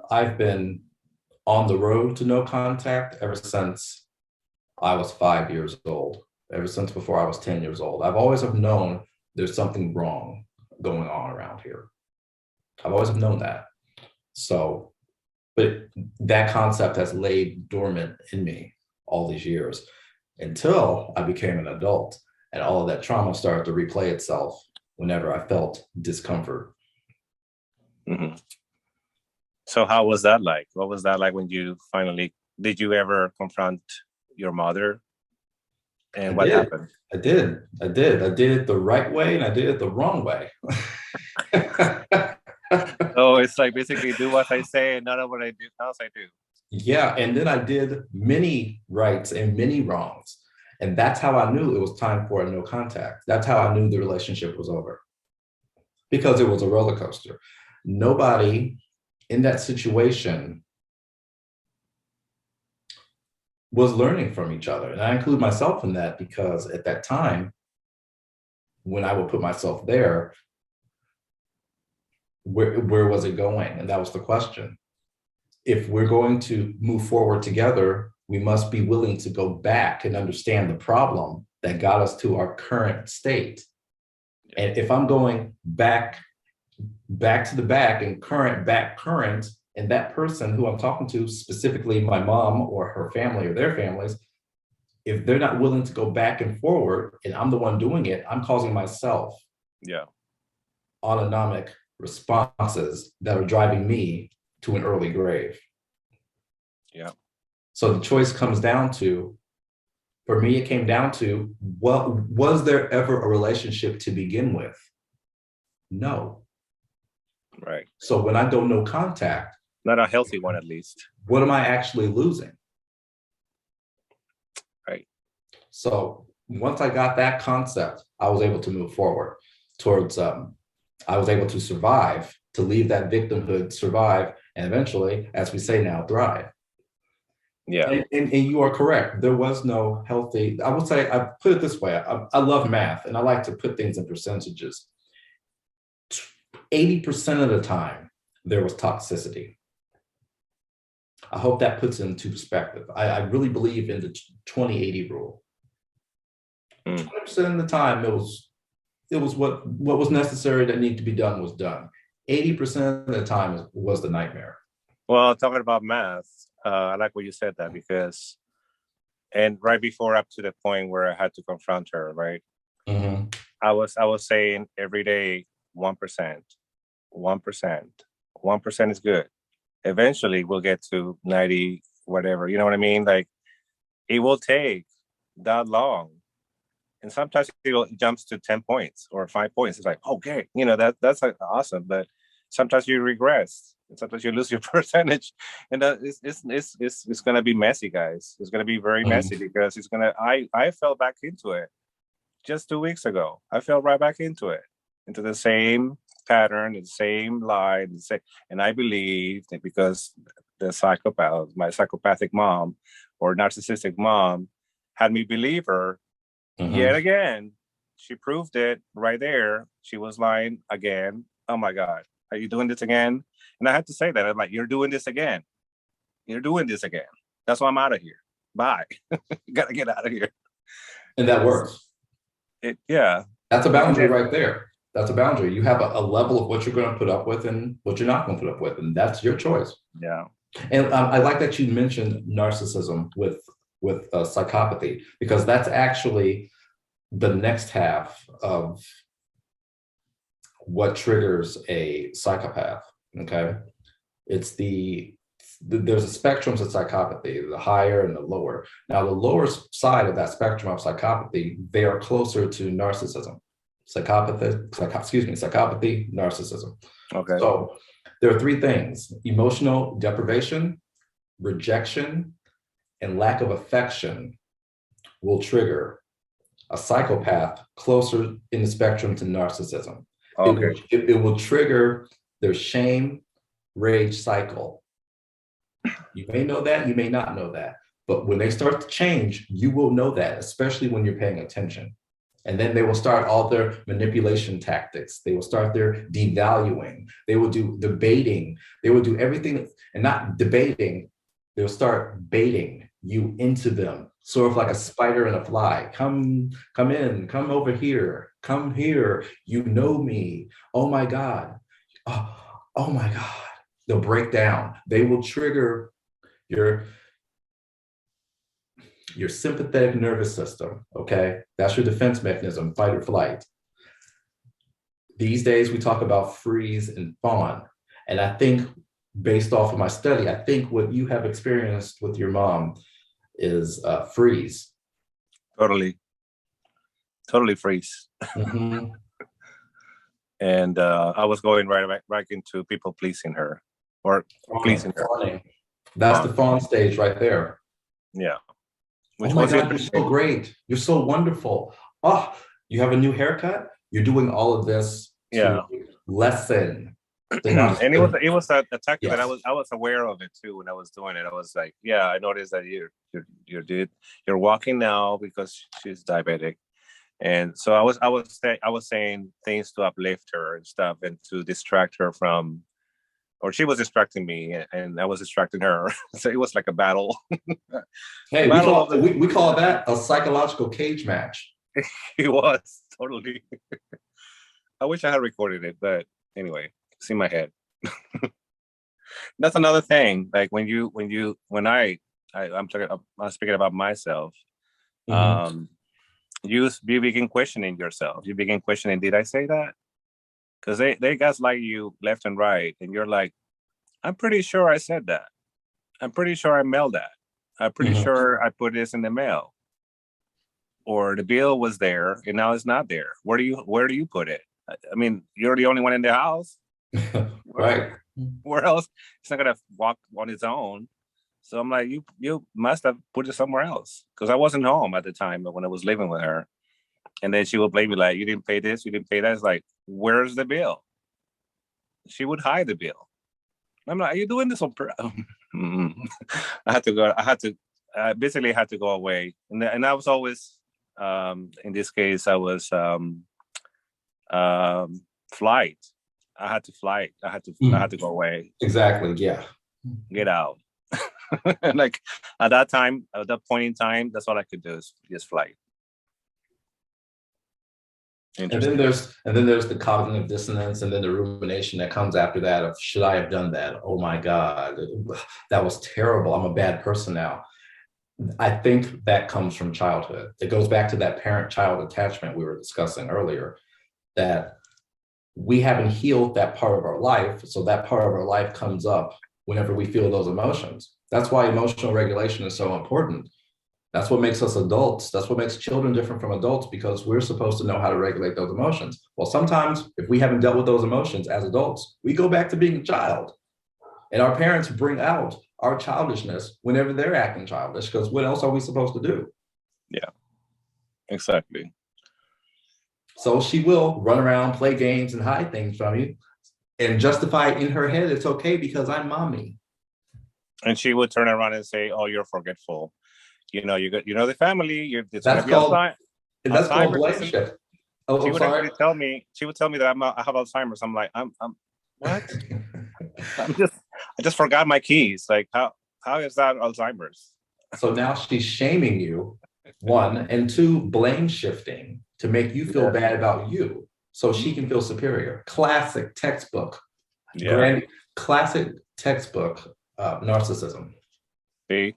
I've been on the road to no contact ever since I was 5 years old, ever since before I was 10 years old. I've always have known there's something wrong going on around here. I've always have known that. So, but that concept has laid dormant in me all these years until I became an adult, and all of that trauma started to replay itself whenever I felt discomfort. Mm-hmm. So how was that like? What was that like when you finally, did you ever confront your mother? And what happened? I did it the right way, and I did it the wrong way. So it's like basically do what I say and none of what I do else I do. Yeah, and then I did many rights and many wrongs. And that's how I knew it was time for a no contact. That's how I knew the relationship was over. because it was a roller coaster. Nobody in that situation was learning from each other. And I include myself in that because at that time, when I would put myself there, where was it going? And that was the question. If we're going to move forward together, we must be willing to go back and understand the problem that got us to our current state. And if I'm going back to the back and current, and that person who I'm talking to, specifically my mom or her family or their families, if they're not willing to go back and forward, and I'm the one doing it, I'm causing myself autonomic responses that are driving me to an early grave. Yeah. So the choice comes down to, for me, it came down to, was there ever a relationship to begin with? No. Right. So when I go no contact, not a healthy one, at least. What am I actually losing? Right. So once I got that concept, I was able to move forward towards, I was able to survive, to leave that victimhood, survive, and eventually, as we say now, thrive. Yeah. And you are correct. There was no healthy, I would say, I put it this way, I love math and I like to put things in percentages. 80% of the time, there was toxicity. I hope that puts it into perspective. I really believe in the 20-80 rule. 20% of the time, it was what was necessary that needed to be done was done. 80% of the time was the nightmare. Well, talking about math, I like what you said that because, and right before up to the point where I had to confront her, right? Mm-hmm. I was saying every day, 1%, 1% is good. Eventually we'll get to 90, whatever, you know what I mean? Like it will take that long. And sometimes it jumps to 10 points or 5 points. It's like, okay, you know, that's like awesome. But sometimes you regress and sometimes you lose your percentage. And it's going to be messy, guys. It's going to be very messy because I fell back into it just 2 weeks ago. I fell right back into the same pattern, the same lie, and I believe that because the psychopath, my psychopathic mom or narcissistic mom, had me believe her yet again. She proved it right there. She was lying again. Oh my God, are you doing this again? And I had to say that. I'm like, you're doing this again. You're doing this again. That's why I'm out of here. Bye. Gotta get out of here. And that works. Yeah. That's a boundary right there. That's a boundary. You have a level of what you're going to put up with and what you're not going to put up with, and that's your choice. Yeah. And I like that you mentioned narcissism with psychopathy, because that's actually the next half of what triggers a psychopath. Okay, it's there's a spectrum to psychopathy, the higher and the lower. Now, the lower side of that spectrum of psychopathy, they are closer to narcissism. Psychopathy, narcissism. Okay. So there are three things: emotional deprivation, rejection, and lack of affection will trigger a psychopath closer in the spectrum to narcissism. Okay. It will trigger their shame, rage cycle. You may know that, you may not know that, but when they start to change, you will know that, especially when you're paying attention. And then they will start all their manipulation tactics. They will start their devaluing. They will do debating. They will do everything, and not debating. They'll start baiting you into them, sort of like a spider and a fly. Come in, come over here, come here. You know me. Oh my God. Oh my God. They'll break down. They will trigger your sympathetic nervous system, okay? That's your defense mechanism, fight or flight. These days, we talk about freeze and fawn. And I think, based off of my study, I think what you have experienced with your mom is freeze. Totally freeze. Mm-hmm. And I was going right into people pleasing her or pleasing her. Fawning. That's the fawn stage right there. Yeah. Which, oh my God, you're so great. You're so wonderful. Oh, you have a new haircut. You're doing all of this to lesson. Not- And it was a tactic that Yes. I was aware of it too when I was doing it. I was like, yeah, I noticed that you're walking now because she's diabetic. And so I was saying things to uplift her and stuff and to distract her from, or she was distracting me and I was distracting her. So it was like a battle. Hey, we Battle call of the- we call that a psychological cage match. It was totally. I wish I had recorded it, but anyway, it's in my head. That's another thing. Like I'm speaking about myself. Mhm. You begin questioning yourself. You begin questioning, did I say that? Because they gaslight you left and right, and you're like, I'm pretty sure I said that. I'm pretty sure I mailed that. I'm pretty Mhm. sure I put this in the mail. Or the bill was there and now it's not there. Where do you put it? I mean, you're the only one in the house. Right. Where else? It's not gonna walk on its own. So I'm like, you must have put it somewhere else, because I wasn't home at the time when I was living with her. And then she would blame me like, you didn't pay this, you didn't pay that. It's like, where's the bill? She would hide the bill. I'm like, are you doing this on I had to go. I basically had to go away, and I was always, in this case, I was flight. I had to flight. I had to go away, Exactly. Yeah. get out. Like at that time, at that point in time, that's all I could do is just flight. And then there's the cognitive dissonance, and then the rumination that comes after that of, should I have done that? Oh my God, that was terrible. I'm a bad person now. I think that comes from childhood. It goes back to that parent-child attachment we were discussing earlier, that we haven't healed that part of our life. So that part of our life comes up whenever we feel those emotions. That's why emotional regulation is so important. That's what makes us adults. That's what makes children different from adults, because we're supposed to know how to regulate those emotions. Well, sometimes if we haven't dealt with those emotions as adults, we go back to being a child. And our parents bring out our childishness whenever they're acting childish, because what else are we supposed to do? Yeah, exactly. So she will run around, play games, and hide things from you and justify in her head, it's okay because I'm mommy. And she would turn around and say, "Oh, you're forgetful. You know the family. That's called Alzheimer's. blame shift. Oh, She I'm would sorry. actually tell me. She would tell me that I have Alzheimer's. I'm like, I'm what? I just forgot my keys. Like how is that Alzheimer's? So now she's shaming you, one, and two, blame shifting to make you feel bad about you so she can feel superior. Classic textbook. Yeah. Classic textbook narcissism. See?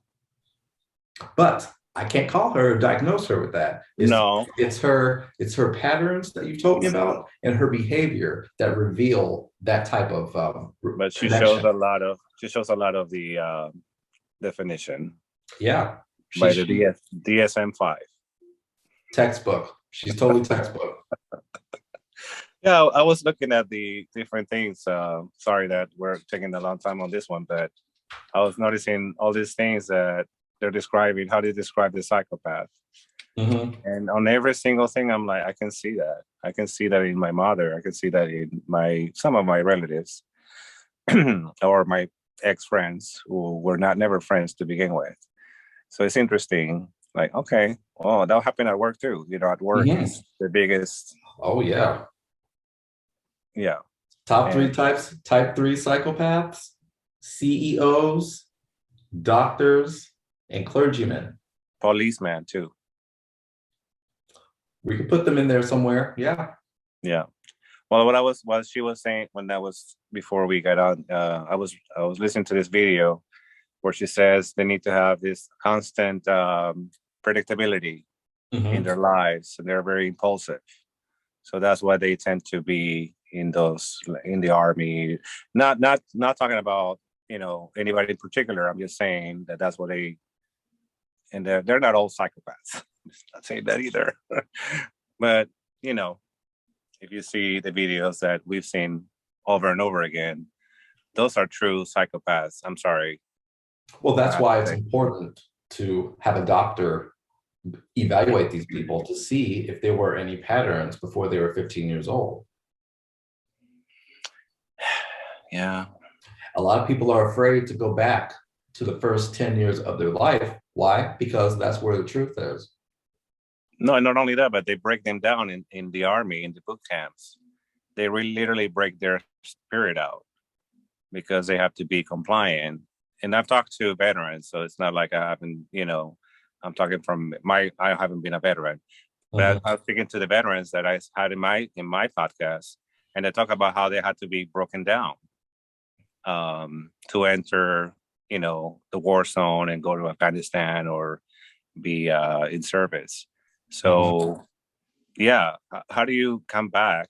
But I can't call her or diagnose her with that. It's her patterns that you've told me about and her behavior that reveal that type of but she connection. shows a lot of the definition. Yeah. By the DSM-5. Textbook. She's totally textbook. Yeah, I was looking at the different things. Sorry that we're taking a long time on this one, but I was noticing all these things that they're describing, how they describe the psychopath. Mm-hmm. And on every single thing, I'm like, I can see that. I can see that in my mother. I can see that in some of my relatives or my ex-friends who were never friends to begin with. So it's interesting. Like, okay, oh, that'll happen at work too. At work is the biggest. Oh, yeah. Yeah. Top 3 types, type 3 psychopaths, CEOs, doctors, and clergymen. Policeman too. We could put them in there somewhere. Yeah. Yeah. Well, what she was saying when that was before we got on, I was listening to this video where she says they need to have this constant predictability in their lives, and they're very impulsive. So that's why they tend to be in the army. Not talking about anybody in particular. I'm just saying that's what they. And they're not all psychopaths. I'm not saying that either. But if you see the videos that we've seen over and over again, those are true psychopaths. I'm sorry. Well, that's why it's important to have a doctor evaluate these people to see if there were any patterns before they were 15 years old. Yeah. A lot of people are afraid to go back to the first 10 years of their life. Why? Because that's where the truth is. No, not only that, but they break them down in the army, in the boot camps. They really literally break their spirit out because they have to be compliant. And I've talked to veterans, so it's not like I haven't, I'm talking from I haven't been a veteran, but I was speaking to the veterans that I had in my podcast, and they talk about how they had to be broken down to enter, the war zone and go to Afghanistan or be in service. So, yeah, how do you come back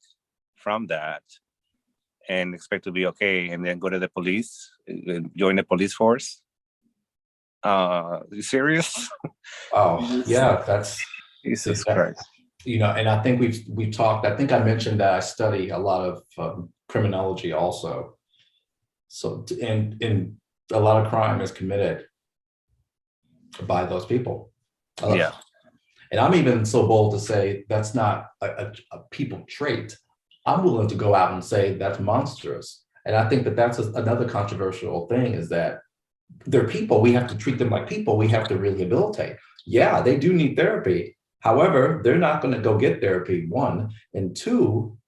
from that and expect to be okay and then go to the police, join the police force? Are you serious? Oh, yeah, that's Jesus Christ. And I think we've talked, I think I mentioned that I study a lot of criminology also. So, and a lot of crime is committed by those people. Yeah. And I'm even so bold to say that's not a people trait. I'm willing to go out and say that's monstrous. And I think that that's another controversial thing, is that they're people. We have to treat them like people. We have to rehabilitate. Yeah, they do need therapy. However, they're not going to go get therapy, one. And two,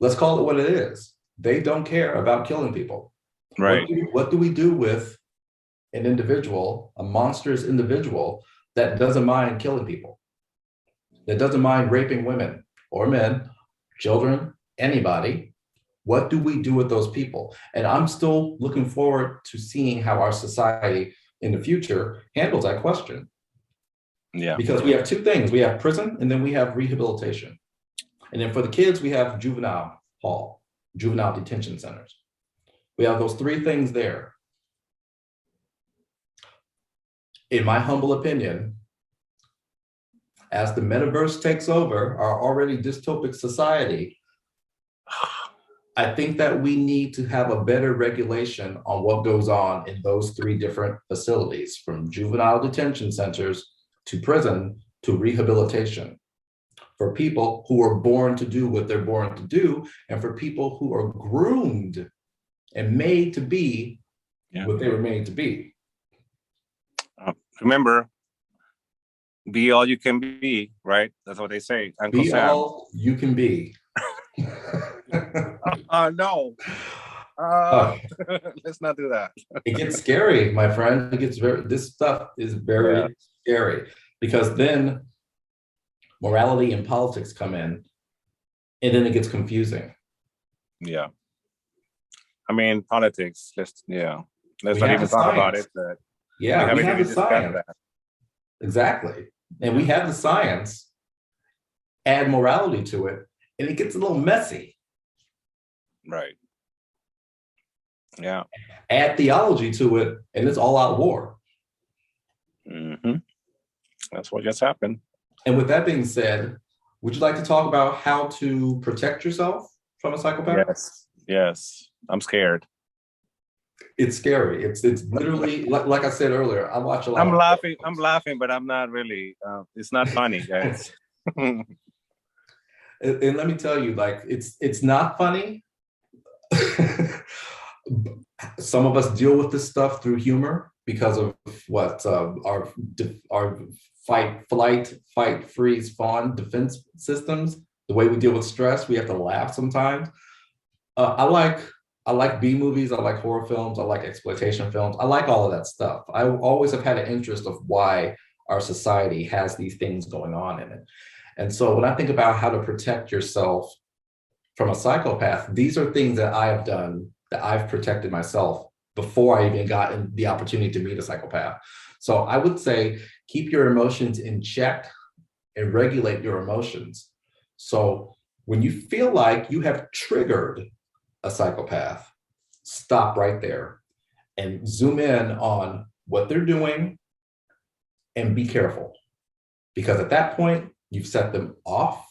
let's call it what it is. They don't care about killing people. Right. What do we do with an individual, a monstrous individual that doesn't mind killing people, that doesn't mind raping women or men, children, anybody? What do we do with those people? And I'm still looking forward to seeing how our society in the future handles that question. Yeah. Because we have two things. We have prison, and then we have rehabilitation. And then for the kids, we have juvenile hall, juvenile detention centers. We have those three things there. In my humble opinion, as the metaverse takes over our already dystopic society, I think that we need to have a better regulation on what goes on in those three different facilities, from juvenile detention centers to prison to rehabilitation, for people who are born to do what they're born to do, and for people who are groomed and made to be what they were made to be. Remember, be all you can be, right? That's what they say. Uncle Be Sam. all you can be. No. Let's not do that. It gets scary, my friend. This stuff is very scary, because then morality and politics come in, and then it gets confusing. Yeah. I mean, politics, let's not even talk about it. We have the science. Exactly. And we have the science, add morality to it, and it gets a little messy. Right. Yeah. Add theology to it, and it's all out war. Mm-hmm. That's what just happened. And with that being said, would you like to talk about how to protect yourself from a psychopath? Yes. I'm scared. It's scary. It's literally, like I said earlier, I watch a lot. I'm laughing, but I'm not really. It's not funny, guys. And let me tell you, like, it's not funny. Some of us deal with this stuff through humor because of what our fight, freeze, fawn defense systems. The way we deal with stress, we have to laugh sometimes. I like B movies. I like horror films. I like exploitation films. I like all of that stuff. I always have had an interest of why our society has these things going on in it. And so when I think about how to protect yourself from a psychopath, these are things that I have done, that I've protected myself before I even got the opportunity to meet a psychopath. So I would say, keep your emotions in check and regulate your emotions. So when you feel like you have triggered a psychopath, stop right there and zoom in on what they're doing and be careful, because at that point you've set them off,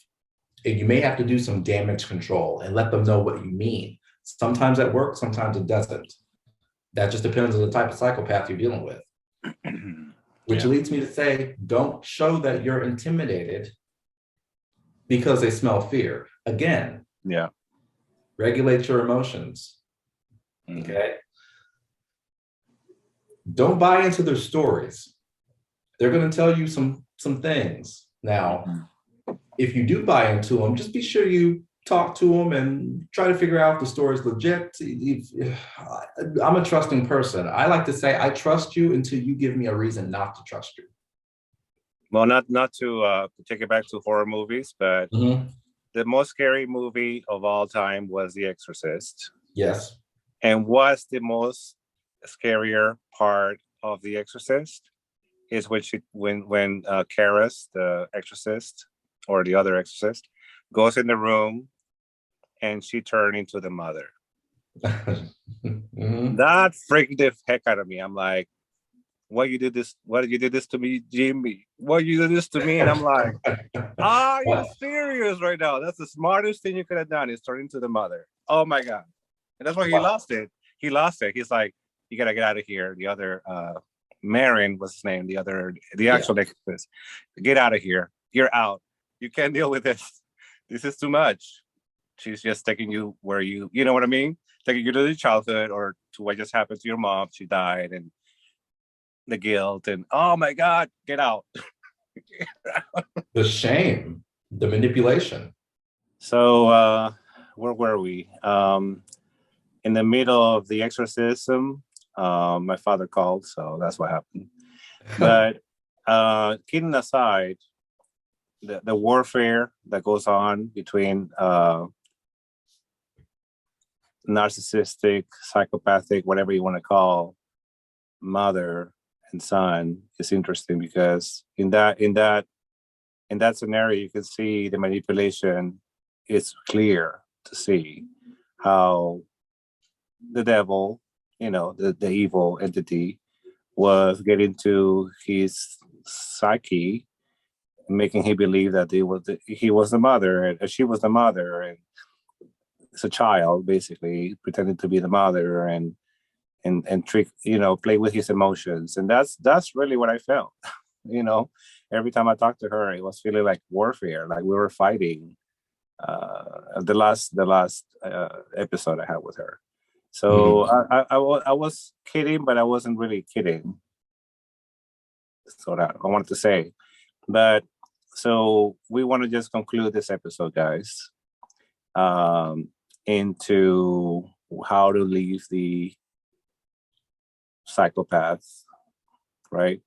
and you may have to do some damage control and let them know what you mean. Sometimes that works, sometimes it doesn't. That just depends on the type of psychopath you're dealing with. Which leads me to say, don't show that you're intimidated because they smell fear. Again, regulate your emotions. Okay. Don't buy into their stories. They're going to tell you some things. Now, if you do buy into them, just be sure you talk to them and try to figure out if the story is legit. I'm a trusting person. I like to say, I trust you until you give me a reason not to trust you. Well, not to take it back to horror movies, but the most scary movie of all time was The Exorcist. Yes. And what's the most scarier part of The Exorcist is when Karis, the exorcist, or the other exorcist, goes in the room and she turned into the mother. That freaked the heck out of me. I'm like, why you did this? Why did you do this to me, Jimmy? Why you did this to me? And I'm like, are you serious right now? That's the smartest thing you could have done, is turn into the mother. Oh my God. And that's why he lost it. He lost it. He's like, you gotta get out of here. The other Marin was his name, the actual exorcist. Get out of here. You're out. You can't deal with this. This is too much. She's just taking you where you know what I mean? Taking you to the childhood or to what just happened to your mom. She died, and the guilt, and oh my God, get out. The shame, the manipulation. So where were we? In the middle of the exorcism, my father called, so that's what happened. But kidding aside, the warfare that goes on between narcissistic, psychopathic, whatever you want to call, mother and son is interesting, because in that scenario you can see the manipulation. It's clear to see how the devil, the evil entity, was getting to his psyche, making him believe that he was the mother, and she was the mother, and it's a child basically pretending to be the mother, and trick, play with his emotions. And that's really what I felt. Every time I talked to her, it was feeling like warfare, like we were fighting. The last episode I had with her. So I was kidding, but I wasn't really kidding. So that I wanted to say. But so we want to just conclude this episode, guys, into how to leave the psychopath, right?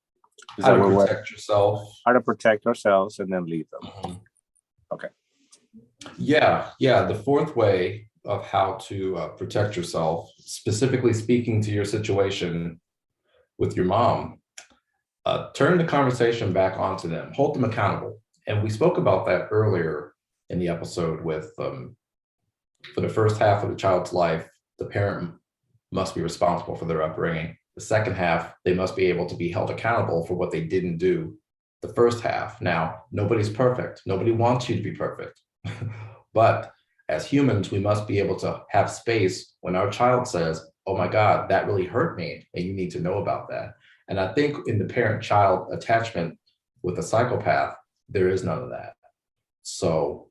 How to protect yourself. How to protect ourselves and then leave them. Okay. Yeah. The fourth way of how to protect yourself, specifically speaking to your situation with your mom, turn the conversation back onto them, hold them accountable. And we spoke about that earlier in the episode with, for the first half of the child's life, the parent must be responsible for their upbringing. The second half, they must be able to be held accountable for what they didn't do the first half. Now, nobody's perfect. Nobody wants you to be perfect. But as humans, we must be able to have space when our child says, oh my God, that really hurt me, and you need to know about that. And I think in the parent-child attachment with a psychopath, there is none of that. So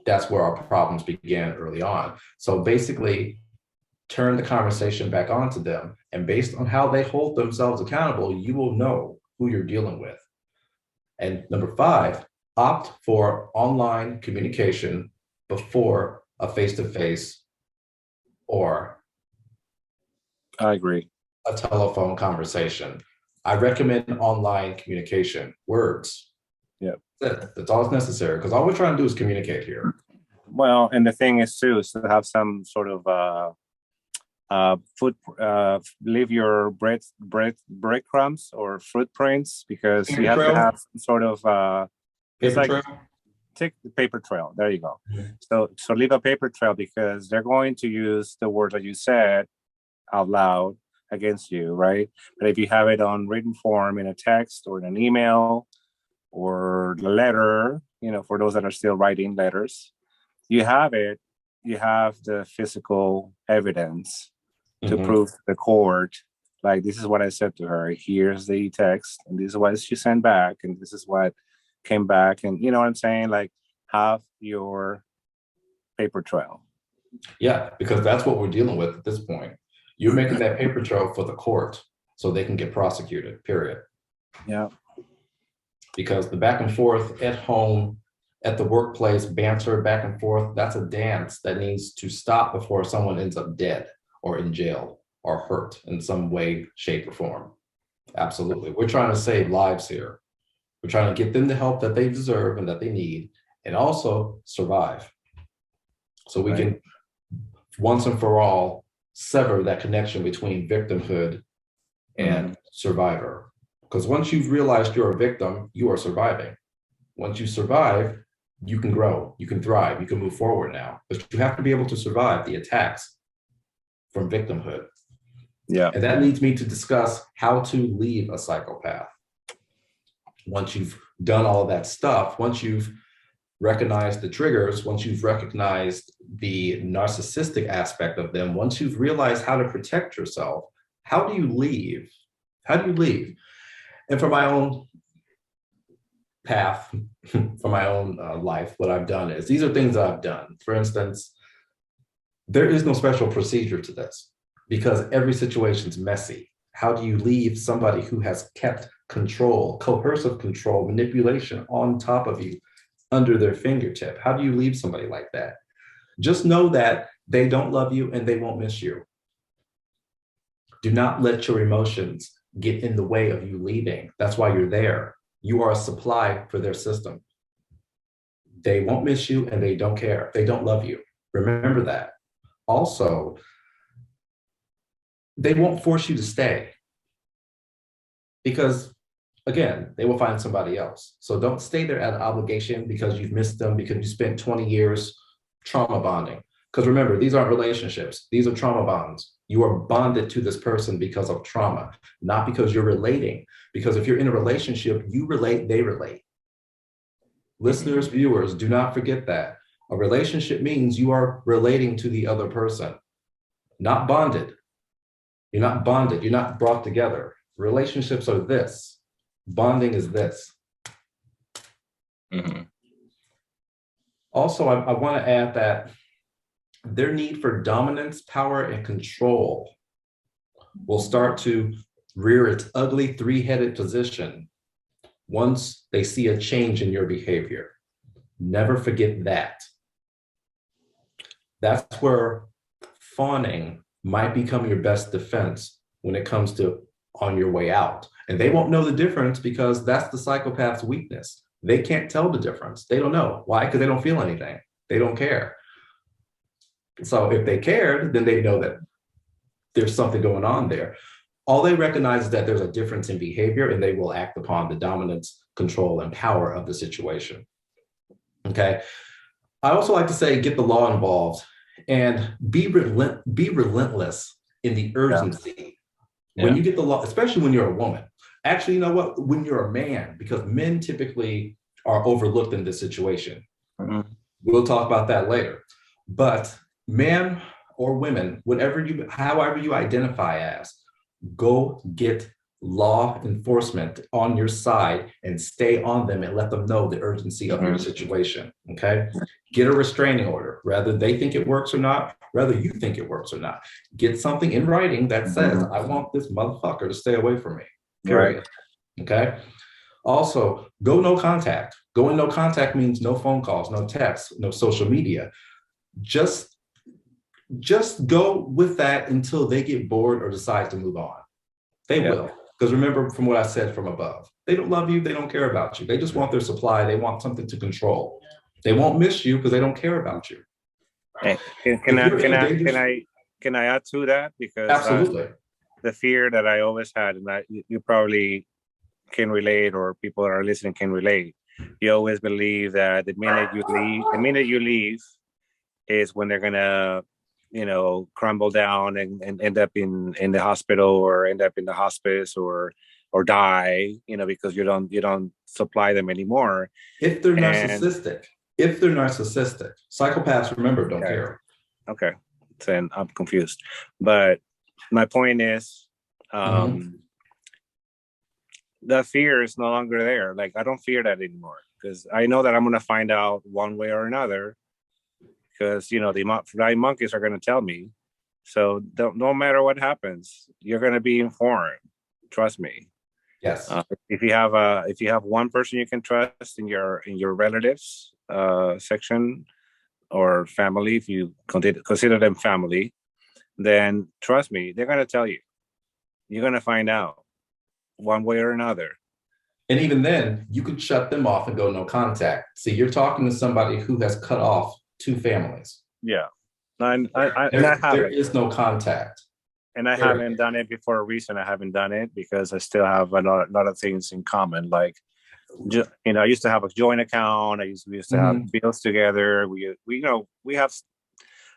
that's where our problems began early on. So basically, turn the conversation back onto them. And based on how they hold themselves accountable, you will know who you're dealing with. And number 5, opt for online communication before a face-to-face or I agree. a telephone conversation. I recommend online communication, words. Yeah. That's all that's necessary, because all we're trying to do is communicate here. Well, and the thing is too, is to have some sort of leave your breadcrumbs or footprints, because Paper you have trail? to have some sort of it's Paper like trail? take the paper trail. There you go. Mhm. So leave a paper trail, because they're going to use the words that you said out loud against you, right? But if you have it on written form in a text or in an email or the letter, for those that are still writing letters, you have it. You have the physical evidence to prove to the court, like, this is what I said to her. Here's the text, and this is what she sent back, and this is what came back, and you know what I'm saying? Like, have your paper trail. Yeah, because that's what we're dealing with at this point. You're making that paper trail for the court so they can get prosecuted, period. Yeah. Because the back and forth at home, at the workplace, banter back and forth, that's a dance that needs to stop before someone ends up dead or in jail or hurt in some way, shape, or form. Absolutely. We're trying to save lives here. We're trying to get them the help that they deserve and that they need, and also survive. So we can, once and for all, sever that connection between victimhood and survivor. Because once you've realized you're a victim, you are surviving. Once you survive, you can grow, you can thrive, you can move forward now. But you have to be able to survive the attacks from victimhood. Yeah. And that leads me to discuss how to leave a psychopath. Once you've done all of that stuff, once you've recognized the triggers, once you've recognized the narcissistic aspect of them, once you've realized how to protect yourself, how do you leave? How do you leave? And for my own path, for my own life, what I've done is, these are things that I've done. For instance, there is no special procedure to this because every situation's messy. How do you leave somebody who has kept control, coercive control, manipulation on top of you under their fingertip? How do you leave somebody like that? Just know that they don't love you and they won't miss you. Do not let your emotions get in the way of you leaving. That's why you're there. You are a supply for their system. They won't miss you and they don't care. They don't love you. Remember that. Also, they won't force you to stay because, again, they will find somebody else. So don't stay there out of obligation because you've missed them, because you spent 20 years trauma bonding. Because remember, these aren't relationships. These are trauma bonds. You are bonded to this person because of trauma, not because you're relating. Because if you're in a relationship, you relate, they relate. Listeners, viewers, do not forget that. A relationship means you are relating to the other person, not bonded. You're not bonded. You're not brought together. Relationships are this. Bonding is this. Also, I want to add that their need for dominance, power, and control will start to rear its ugly three-headed position once they see a change in your behavior. Never forget that. That's where fawning might become your best defense when it comes to on your way out. And they won't know the difference because that's the psychopath's weakness. They can't tell the difference. They don't know. Why? Because they don't feel anything. They don't care. So if they cared, then they know that there's something going on there. All they recognize is that there's a difference in behavior and they will act upon the dominance, control, and power of the situation. Okay. I also like to say, get the law involved and be relentless in the urgency. When you get the law, especially when you're a woman. Actually, you know what? When you're a man, because men typically are overlooked in this situation. We'll talk about that later. But men or women, however you identify as, go get law enforcement on your side and stay on them and let them know the urgency of your situation, okay? Get a restraining order, whether they think it works or not, whether you think it works or not. Get something in writing that says, I want this motherfucker to stay away from me, period, okay? Also, go no contact. Going no contact means no phone calls, no texts, no social media. Just go with that until they get bored or decide to move on. They will. Because remember from what I said from above, they don't love you. They don't care about you. They just want their supply. They want something to control. They won't miss you because they don't care about you. Hey, can I add to that? Because absolutely, the fear that I always had, and that you probably can relate, or people that are listening can relate. You always believe that the minute you leave is when they're gonna, crumble down and end up in the hospital, or end up in the hospice, or die, because you don't supply them anymore. If they're narcissistic, psychopaths, remember, don't care. Okay, then I'm confused. But my point is, the fear is no longer there. Like, I don't fear that anymore because I know that I'm gonna find out one way or another. because the flying monkeys are going to tell me. So no matter what happens, you're going to be informed. Trust me. Yes. If you have one person you can trust in your relatives section or family, if you consider them family, then trust me, they're going to tell you. You're going to find out one way or another. And even then, you could shut them off and go no contact. See, you're talking to somebody who has cut off two families. Yeah. There is no contact. And I haven't done it before a reason. I haven't done it because I still have a lot of things in common. Like, I used to have a joint account. We used to have bills together. We have,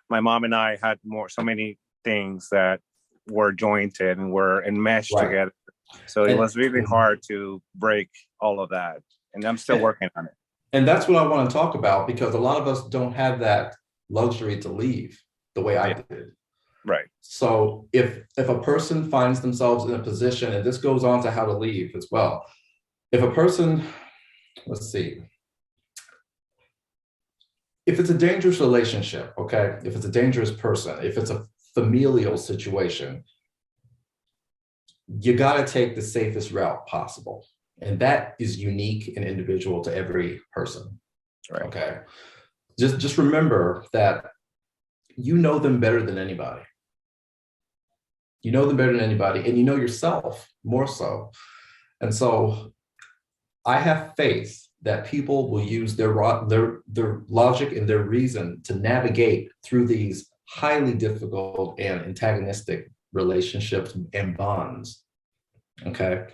my mom and I had so many things that were jointed and were enmeshed together. So it was really hard to break all of that. And I'm still working on it. And that's what I want to talk about, because a lot of us don't have that luxury to leave the way I did. Right. So if a person finds themselves in a position, and this goes on to how to leave as well. If a person, let's see, if it's a dangerous relationship, okay, if it's a dangerous person, if it's a familial situation, you got to take the safest route possible. And that is unique and individual to every person. Right. Okay. Just remember that you know them better than anybody. You know them better than anybody, and you know yourself more so. And so I have faith that people will use their logic and their reason to navigate through these highly difficult and antagonistic relationships and bonds. Okay.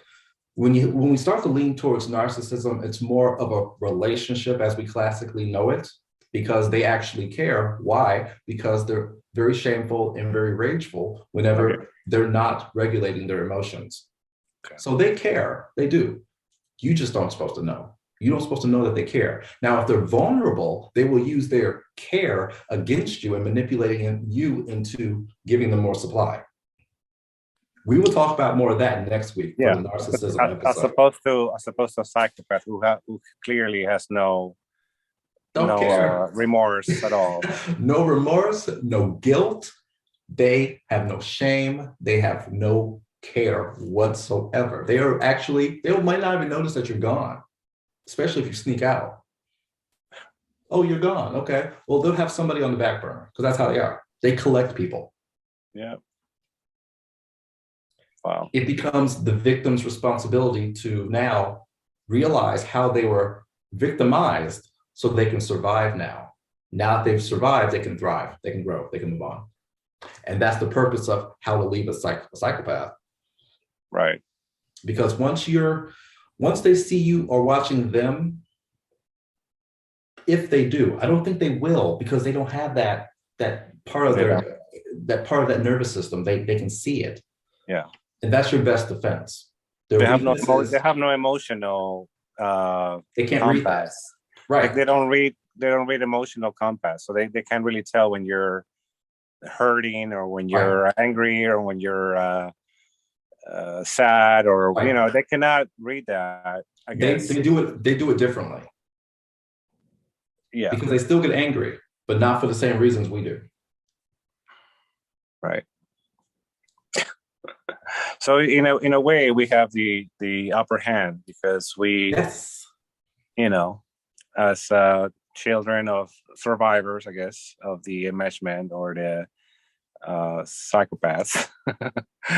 When we start to lean towards narcissism, it's more of a relationship as we classically know it, because they actually care. Why? Because they're very shameful and very rageful whenever they're not regulating their emotions. Okay. So they care, they do. You just aren't supposed to know. You don't supposed to know that they care. Now, if they're vulnerable, they will use their care against you and manipulating you into giving them more supply. We will talk about more of that next week. Yeah, for the narcissism episode. As opposed to a psychopath who clearly has no remorse at all. No remorse, no guilt. They have no shame. They have no care whatsoever. They might not even notice that you're gone, especially if you sneak out. Oh, you're gone. Okay. Well, they'll have somebody on the back burner, because that's how they are. They collect people. Yeah. Wow. It becomes the victim's responsibility to now realize how they were victimized so they can survive now. Now that they've survived, they can thrive, they can grow, they can move on. And that's the purpose of how to leave a psychopath. Right. Because once they see you or watching them, if they do, I don't think they will, because they don't have that part of that nervous system. They can see it. Yeah. And that's your best defense. They have no emotional they can't read that. Right. Like they don't read emotional compass. So they can't really tell when you're hurting or when you're angry or when you're sad or they cannot read that. I guess they do it differently. Yeah. Because they still get angry, but not for the same reasons we do. Right. So in a way we have the upper hand, because we as children of survivors, I guess, of the enmeshment or the psychopaths.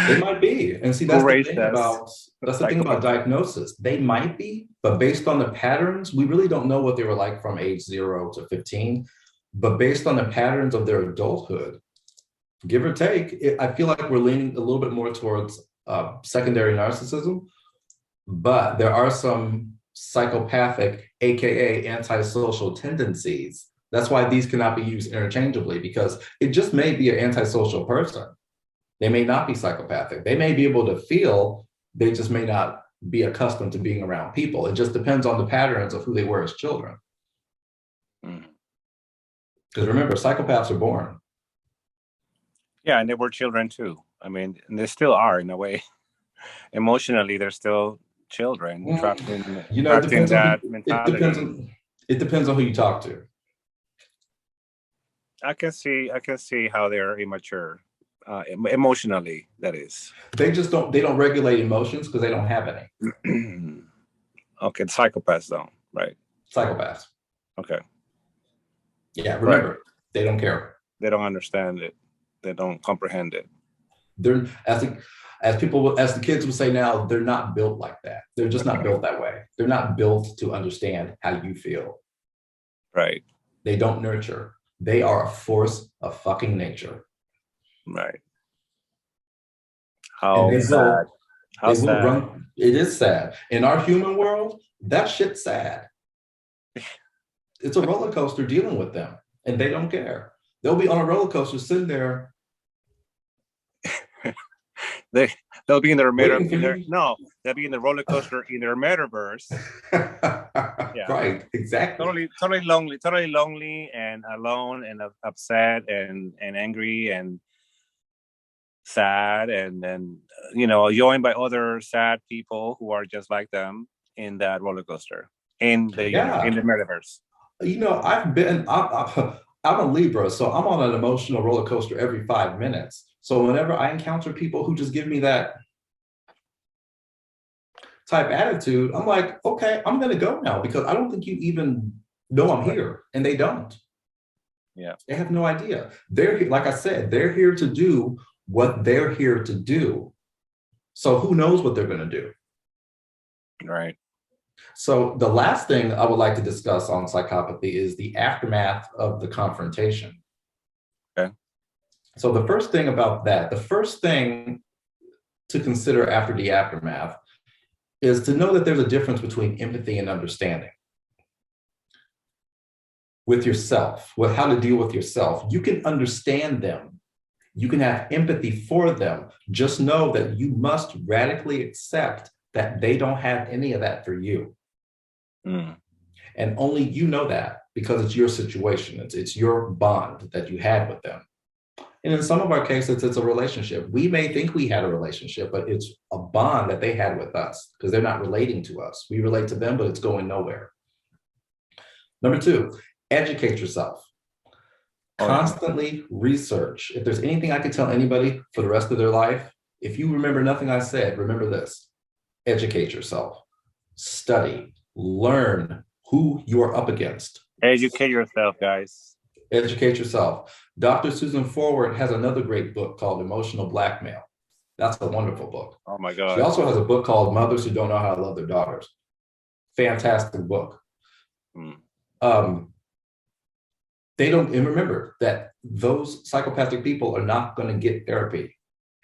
They might be. And see, that's the thing about diagnosis. They might be, but based on the patterns, we really don't know what they were like from age 0 to 15. But based on the patterns of their adulthood, give or take, I feel like we're leaning a little bit more towards secondary narcissism, but there are some psychopathic, aka antisocial tendencies. That's why these cannot be used interchangeably, because it just may be an antisocial person. They may not be psychopathic. They may be able to feel, they just may not be accustomed to being around people. It just depends on the patterns of who they were as children. Because remember, psychopaths are born. Yeah, and they were children too. I mean, and they still are in a way. Emotionally, they're still children trapped in that mentality. It depends on who you talk to. I can see how they're immature, emotionally. That is. They don't regulate emotions because they don't have any. Okay, psychopaths don't, right? Psychopaths. Okay. Yeah, remember, they don't care. They don't understand it. They don't comprehend it. They're as the kids would say now, they're not built like that. They're just not built that way. They're not built to understand how you feel. Right. They don't nurture. They are a force of fucking nature. Right. And they sad. How will sad. run. It is sad. In our human world, that shit's sad. It's a roller coaster dealing with them, and they don't care. They'll be on a roller coaster sitting there. They'll be in their Waiting they'll be in the roller coaster in their metaverse. Yeah. Right, exactly. Totally lonely and alone and upset and angry and sad, and then joined by other sad people who are just like them in that roller coaster in the metaverse. I'm a Libra, so I'm on an emotional roller coaster every 5 minutes. So whenever I encounter people who just give me that type attitude, I'm like, okay, I'm going to go now because I don't think you even know I'm here. And they don't. Yeah. They have no idea. Like I said, they're here to do what they're here to do. So who knows what they're going to do? Right. So the last thing I would like to discuss on psychopathy is the aftermath of the confrontation. Okay. So the first thing to consider after the aftermath is to know that there's a difference between empathy and understanding. With yourself, with how to deal with yourself, you can understand them. You can have empathy for them. Just know that you must radically accept that they don't have any of that for you. Mm. And only you know that because it's your situation. It's your bond that you had with them. And in some of our cases, it's a relationship. We may think we had a relationship, but it's a bond that they had with us because they're not relating to us. We relate to them, but it's going nowhere. Number 2, educate yourself. Constantly research. If there's anything I could tell anybody for the rest of their life, if you remember nothing I said, remember this. Educate yourself. Study. Learn who you are up against. Educate yourself, guys. Educate yourself. Dr. Susan Forward has another great book called Emotional Blackmail. That's a wonderful book. Oh my God. She also has a book called Mothers Who Don't Know How to Love Their Daughters. Fantastic book. They don't, and remember that those psychopathic people are not going to get therapy.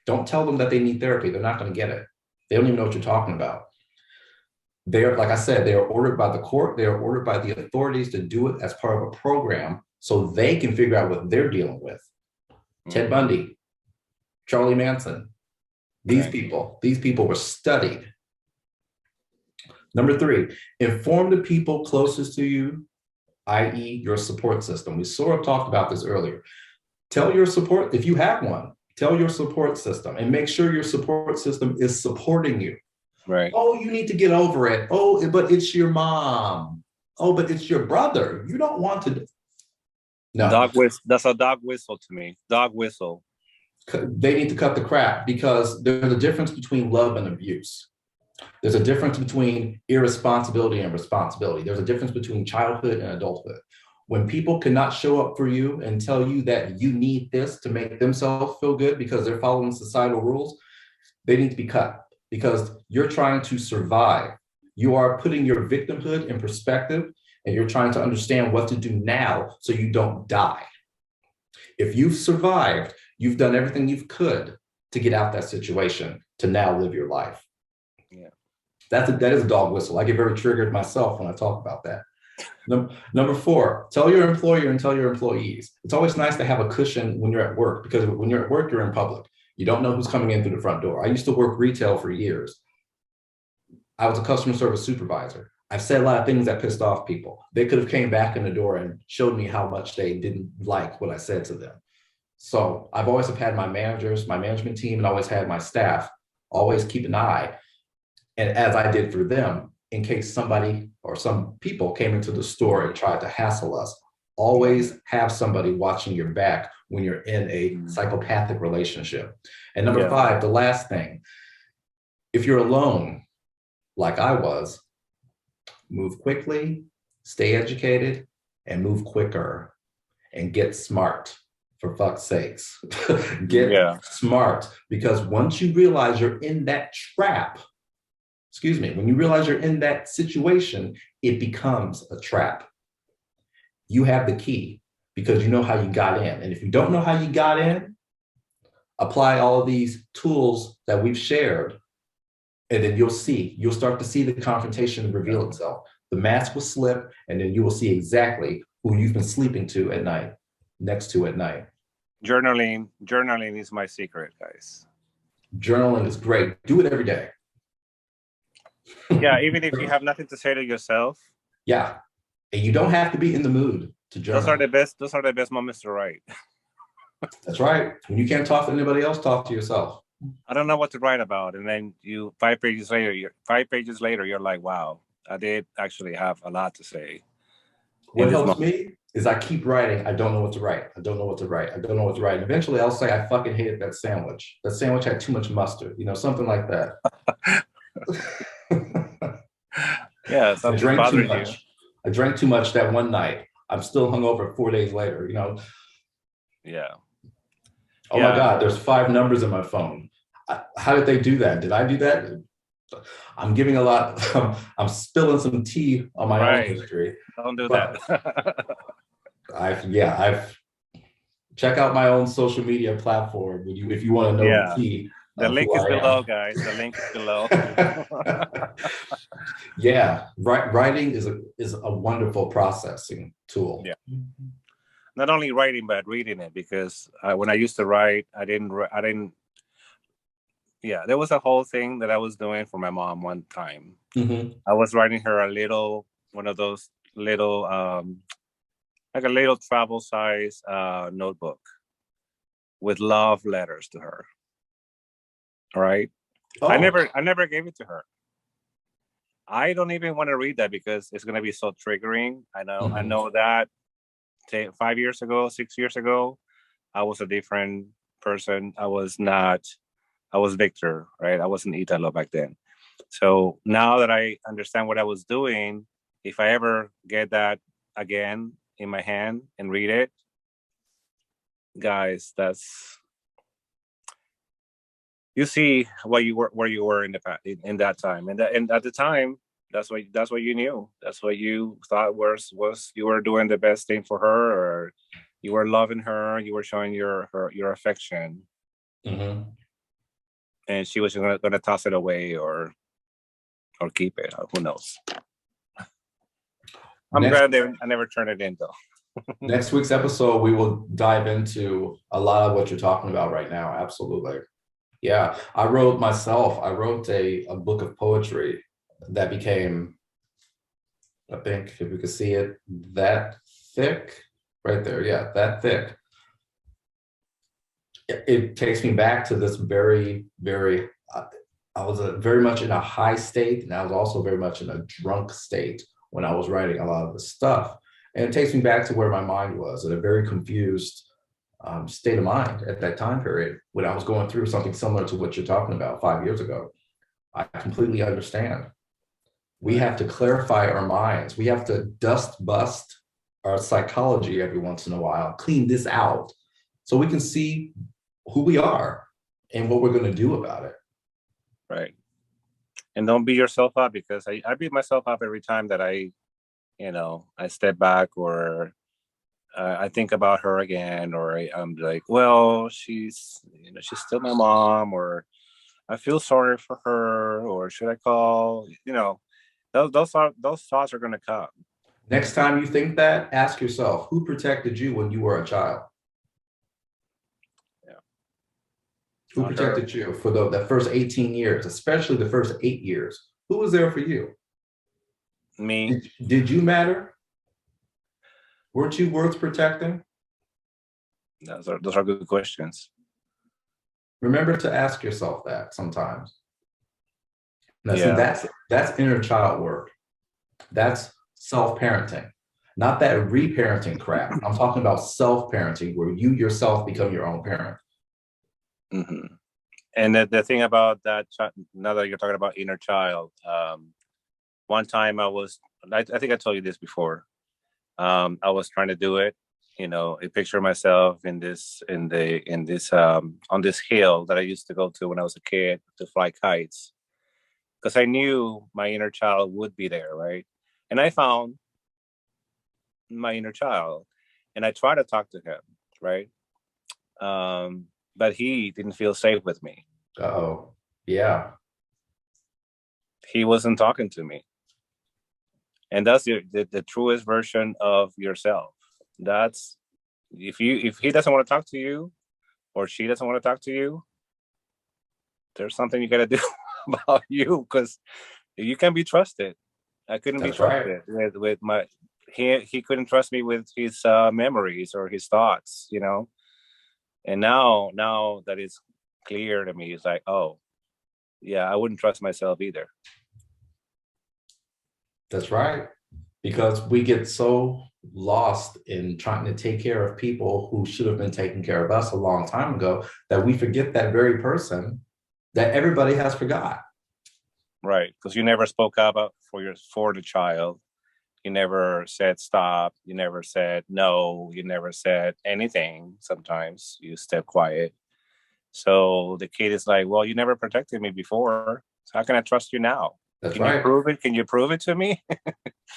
Don't tell them that they need therapy. They're not going to get it. They don't even know what you're talking about. They're, like I said, they are ordered by the court. They are ordered by the authorities to do it as part of a program so they can figure out what they're dealing with. Ted Bundy, Charlie Manson, these people were studied. Number 3, inform the people closest to you, i.e. your support system. We sort of talked about this earlier. Tell your support, if you have one, tell your support system and make sure your support system is supporting you. Right. Oh, you need to get over it. Oh, but it's your mom. Oh, but it's your brother. You don't want to. No. Dog whistle. That's a dog whistle to me. Dog whistle. They need to cut the crap because there's a difference between love and abuse. There's a difference between irresponsibility and responsibility. There's a difference between childhood and adulthood. When people cannot show up for you and tell you that you need this to make themselves feel good because they're following societal rules, they need to be cut because you're trying to survive. You are putting your victimhood in perspective and you're trying to understand what to do now so you don't die. If you've survived, you've done everything you could to get out that situation to now live your life. Yeah. That is a dog whistle. I get very triggered myself when I talk about that. Number 4, tell your employer and tell your employees. It's always nice to have a cushion when you're at work because when you're at work, you're in public. You don't know who's coming in through the front door. I used to work retail for years. I was a customer service supervisor. I've said a lot of things that pissed off people. They could have came back in the door and showed me how much they didn't like what I said to them. So I've always had my managers, my management team, and always had my staff always keep an eye. And as I did for them, in case somebody or some people came into the store and tried to hassle us, Always have somebody watching your back when you're in a psychopathic relationship. And number 5, the last thing, if you're alone, like I was, move quickly, stay educated, and move quicker, and get smart, for fuck's sakes. Get smart, because once you realize you're in that trap, when you realize you're in that situation, it becomes a trap. You have the key because you know how you got in. And if you don't know how you got in, apply all of these tools that we've shared, and then you'll start to see the confrontation reveal itself. The mask will slip, and then you will see exactly who you've been sleeping to at night, next to at night. Journaling is my secret, guys. Journaling is great. Do it every day. Yeah, even if you have nothing to say to yourself. Yeah. And you don't have to be in the mood to journal. Those are the best moments to write. That's right. When you can't talk to anybody else, talk to yourself. I don't know what to write about. And then 5 pages later, you're like, wow, I did actually have a lot to say. What helps me is I keep writing. I don't know what to write. I don't know what to write. I don't know what to write. And eventually I'll say, I fucking hated that sandwich. That sandwich had too much mustard, something like that. Yeah, something bothers you. I drank too much that one night. I'm still hungover 4 days later, Yeah. Oh my God, there's 5 numbers in my phone. How did they do that? Did I do that? I'm giving a lot. I'm spilling some tea on my own history. Don't do that. I've check out my own social media platform if you want to know the tea. The link is below, guys. The link is below. Yeah, writing is a wonderful processing tool. Yeah. Not only writing, but reading it, because when I used to write, I didn't. Yeah, there was a whole thing that I was doing for my mom one time. Mm-hmm. I was writing her one of those little, like a little travel size notebook with love letters to her. All right. Oh. I never gave it to her. I don't even want to read that because it's going to be so triggering. I know. Mm-hmm. I know that 5 years ago, 6 years ago, I was a different person. I was Victor, right? I wasn't Italo back then. So now that I understand what I was doing, if I ever get that again in my hand and read it, guys, you see where you were in that time, and at the time, that's what you knew. That's what you thought was you were doing the best thing for her, or you were loving her, you were showing your affection, mm-hmm. and she was going to toss it away or keep it. Who knows? I'm glad I never turned it in, though. Next week's episode, we will dive into a lot of what you're talking about right now. Absolutely. Yeah, I wrote a book of poetry that became, I think if you could see it, that thick right there. Yeah, that thick. It takes me back to this very, very, I was very much in a high state, and I was also very much in a drunk state when I was writing a lot of this stuff. And it takes me back to where my mind was, in a very confused state of mind at that time period when I was going through something similar to what you're talking about 5 years ago. I completely understand. We have to clarify our minds. We have to dust bust our psychology every once in a while, clean this out so we can see who we are and what we're going to do about it. Right. And don't beat yourself up, because I beat myself up every time that I step back, or I think about her again, or I'm like, well, she's still my mom, or I feel sorry for her, or should I call? Those thoughts are going to come. Next time you think that, ask yourself, who protected you when you were a child? Yeah. Who protected you for the first 18 years, especially the first 8 years? Who was there for you? Me. Did you matter? Weren't you worth protecting? Those are good questions. Remember to ask yourself that sometimes. Now, see, that's inner child work. That's self-parenting. Not that reparenting crap. I'm talking about self-parenting, where you yourself become your own parent. Mm-hmm. And the thing about that, now that you're talking about inner child, one time I think I told you this before. I was trying to do it, I picture myself on this hill that I used to go to when I was a kid to fly kites, because I knew my inner child would be there, right? And I found my inner child, and I tried to talk to him, right? But he didn't feel safe with me. Oh, yeah. He wasn't talking to me. And that's the truest version of yourself. That's if he doesn't want to talk to you, or she doesn't want to talk to you, there's something you got to do about you, because you can be trusted. I couldn't be trusted with my. He couldn't trust me with his memories or his thoughts, And now that it's clear to me, it's like, oh, yeah, I wouldn't trust myself either. That's right. Because we get so lost in trying to take care of people who should have been taking care of us a long time ago that we forget that very person that everybody has forgot. Right. Because you never spoke up for the child. You never said stop. You never said no. You never said anything. Sometimes you stay quiet. So the kid is like, well, you never protected me before. So how can I trust you now? That's Can right. you prove it? Can you prove it to me?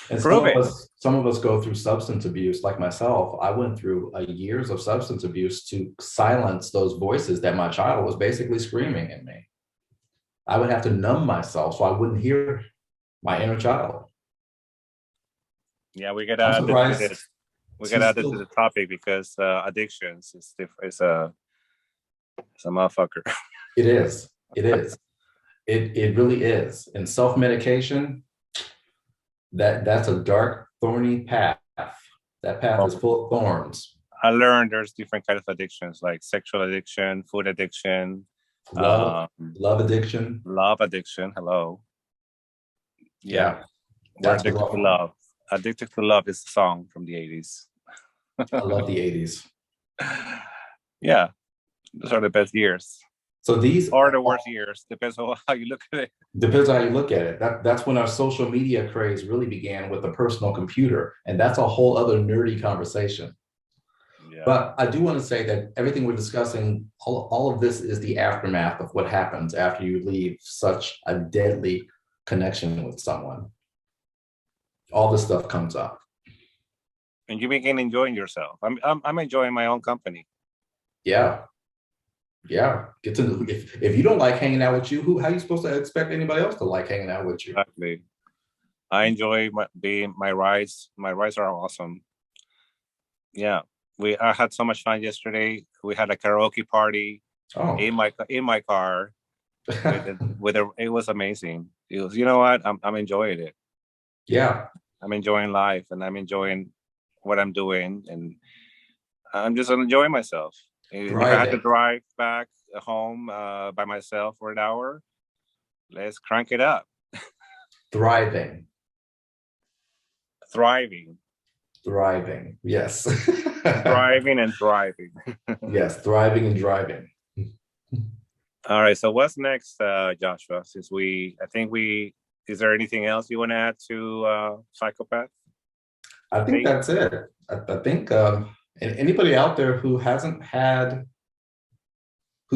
And prove it. Some of us go through substance abuse, like myself. I went through years of substance abuse to silence those voices that my child was basically screaming at me. I would have to numb myself so I wouldn't hear my inner child. Yeah, we got to add this. We got to add it to the topic, because addictions is it's a motherfucker. It is. It is. It really is. And self-medication, that's a dark, thorny path. That path is full of thorns. I learned there's different kinds of addictions, like sexual addiction, food addiction, love addiction. Love addiction. Hello. Yeah. We're addicted to love. Addicted to Love is a song from the 80s. I love the 80s. Yeah. Those are the best years. So these are the worst years. Depends on how you look at it. Depends on how you look at it. That's when our social media craze really began, with the personal computer. And that's a whole other nerdy conversation. Yeah. But I do want to say that everything we're discussing, all of this is the aftermath of what happens after you leave such a deadly connection with someone. All this stuff comes up. And you begin enjoying yourself. I'm enjoying my own company. Yeah. Yeah. Get to if you don't like hanging out with you, how are you supposed to expect anybody else to like hanging out with you? Exactly. I enjoy my rides. My rides are awesome. Yeah. I had so much fun yesterday. We had a karaoke party in my car. It was amazing. It was, you know what? I'm enjoying it. Yeah. I'm enjoying life, and I'm enjoying what I'm doing, and I'm just enjoying myself. If I had to drive back home by myself for an hour, let's crank it up. Thriving. Yes. Thriving and driving. Yes, thriving and driving. All right. So what's next, Joshua? Is there anything else you want to add to Psychopath? I think that's it. I think and anybody out there who's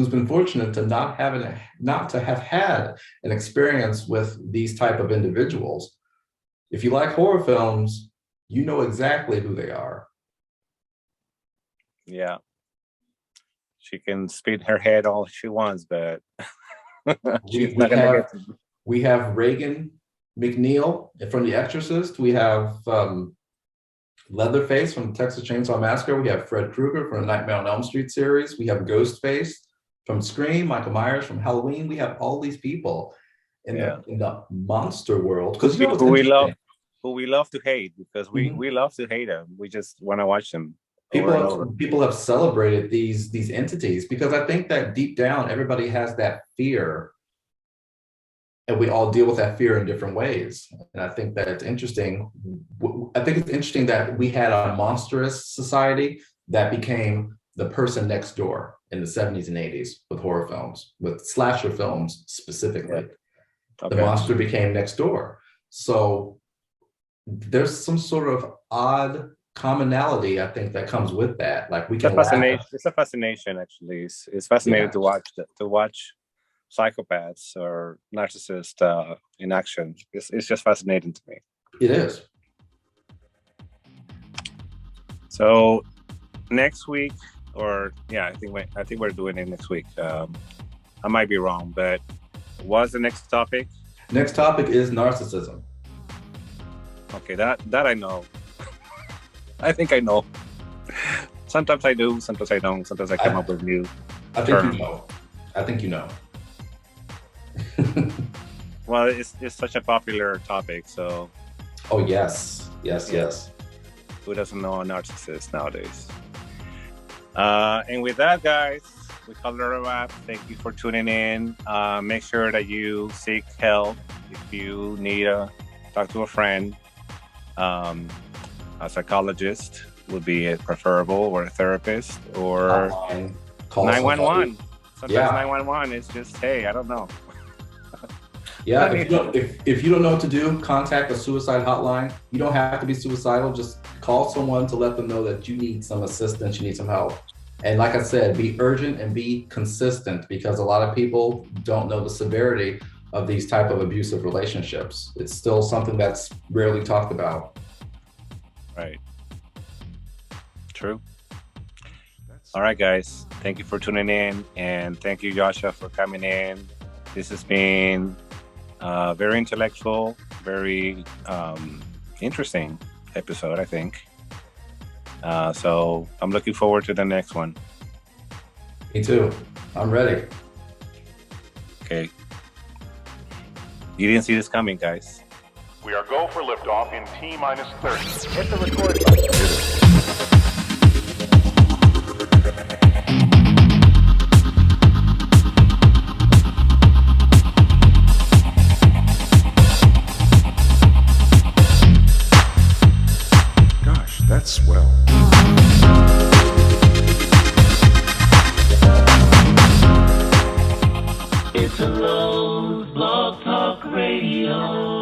been fortunate to not to have had an experience with these type of individuals, if you like horror films, you know exactly who they are. Yeah. She can spin her head all she wants, but we have Regan McNeil from The Exorcist. We have Leatherface from Texas Chainsaw Massacre. We have Fred Krueger from the Nightmare on Elm Street series. We have Ghostface from Scream, Michael Myers from Halloween. We have all these people in the monster world. Because who we love to hate, because we love to hate them. We just want to watch them. People have celebrated these entities, because I think that deep down everybody has that fear and we all deal with that fear in different ways. And I think that it's interesting. I think it's interesting that we had a monstrous society that became the person next door in the 70s and 80s with horror films, with slasher films specifically. Okay. The monster became next door. So there's some sort of odd commonality, I think, that comes with that. Like we can It's a fascination, actually. It's fascinating to watch psychopaths or narcissists in action. It's just fascinating to me. It is. So next week, I think we're doing it next week. I might be wrong, but what's the next topic? Next topic is narcissism. Okay, that I know. I think I know. Sometimes I do, sometimes I don't. Sometimes I come up with new terms. I think you know. Well, it's such a popular topic, so. Oh, yes. Who doesn't know a narcissist nowadays? And with that, guys, we call it a wrap. Thank you for tuning in. Make sure that you seek help if you need to talk to a friend. A psychologist would be preferable, or a therapist, or 911. Sometimes 911 is just, hey, I don't know. Yeah, if you don't know what to do, contact a suicide hotline. You don't have to be suicidal. Just call someone to let them know that you need some assistance, you need some help. And like I said, be urgent and be consistent, because a lot of people don't know the severity of these type of abusive relationships. It's still something that's rarely talked about. Right. True. All right, guys. Thank you for tuning in, and thank you, Joshua, for coming in. This has been very intellectual, very interesting episode, I think. So I'm looking forward to the next one. Me too. I'm ready. Okay. You didn't see this coming, guys. We are go for liftoff in T-minus 30. Hit the record button. Gosh, that's swell. Italo, Blog Talk Radio.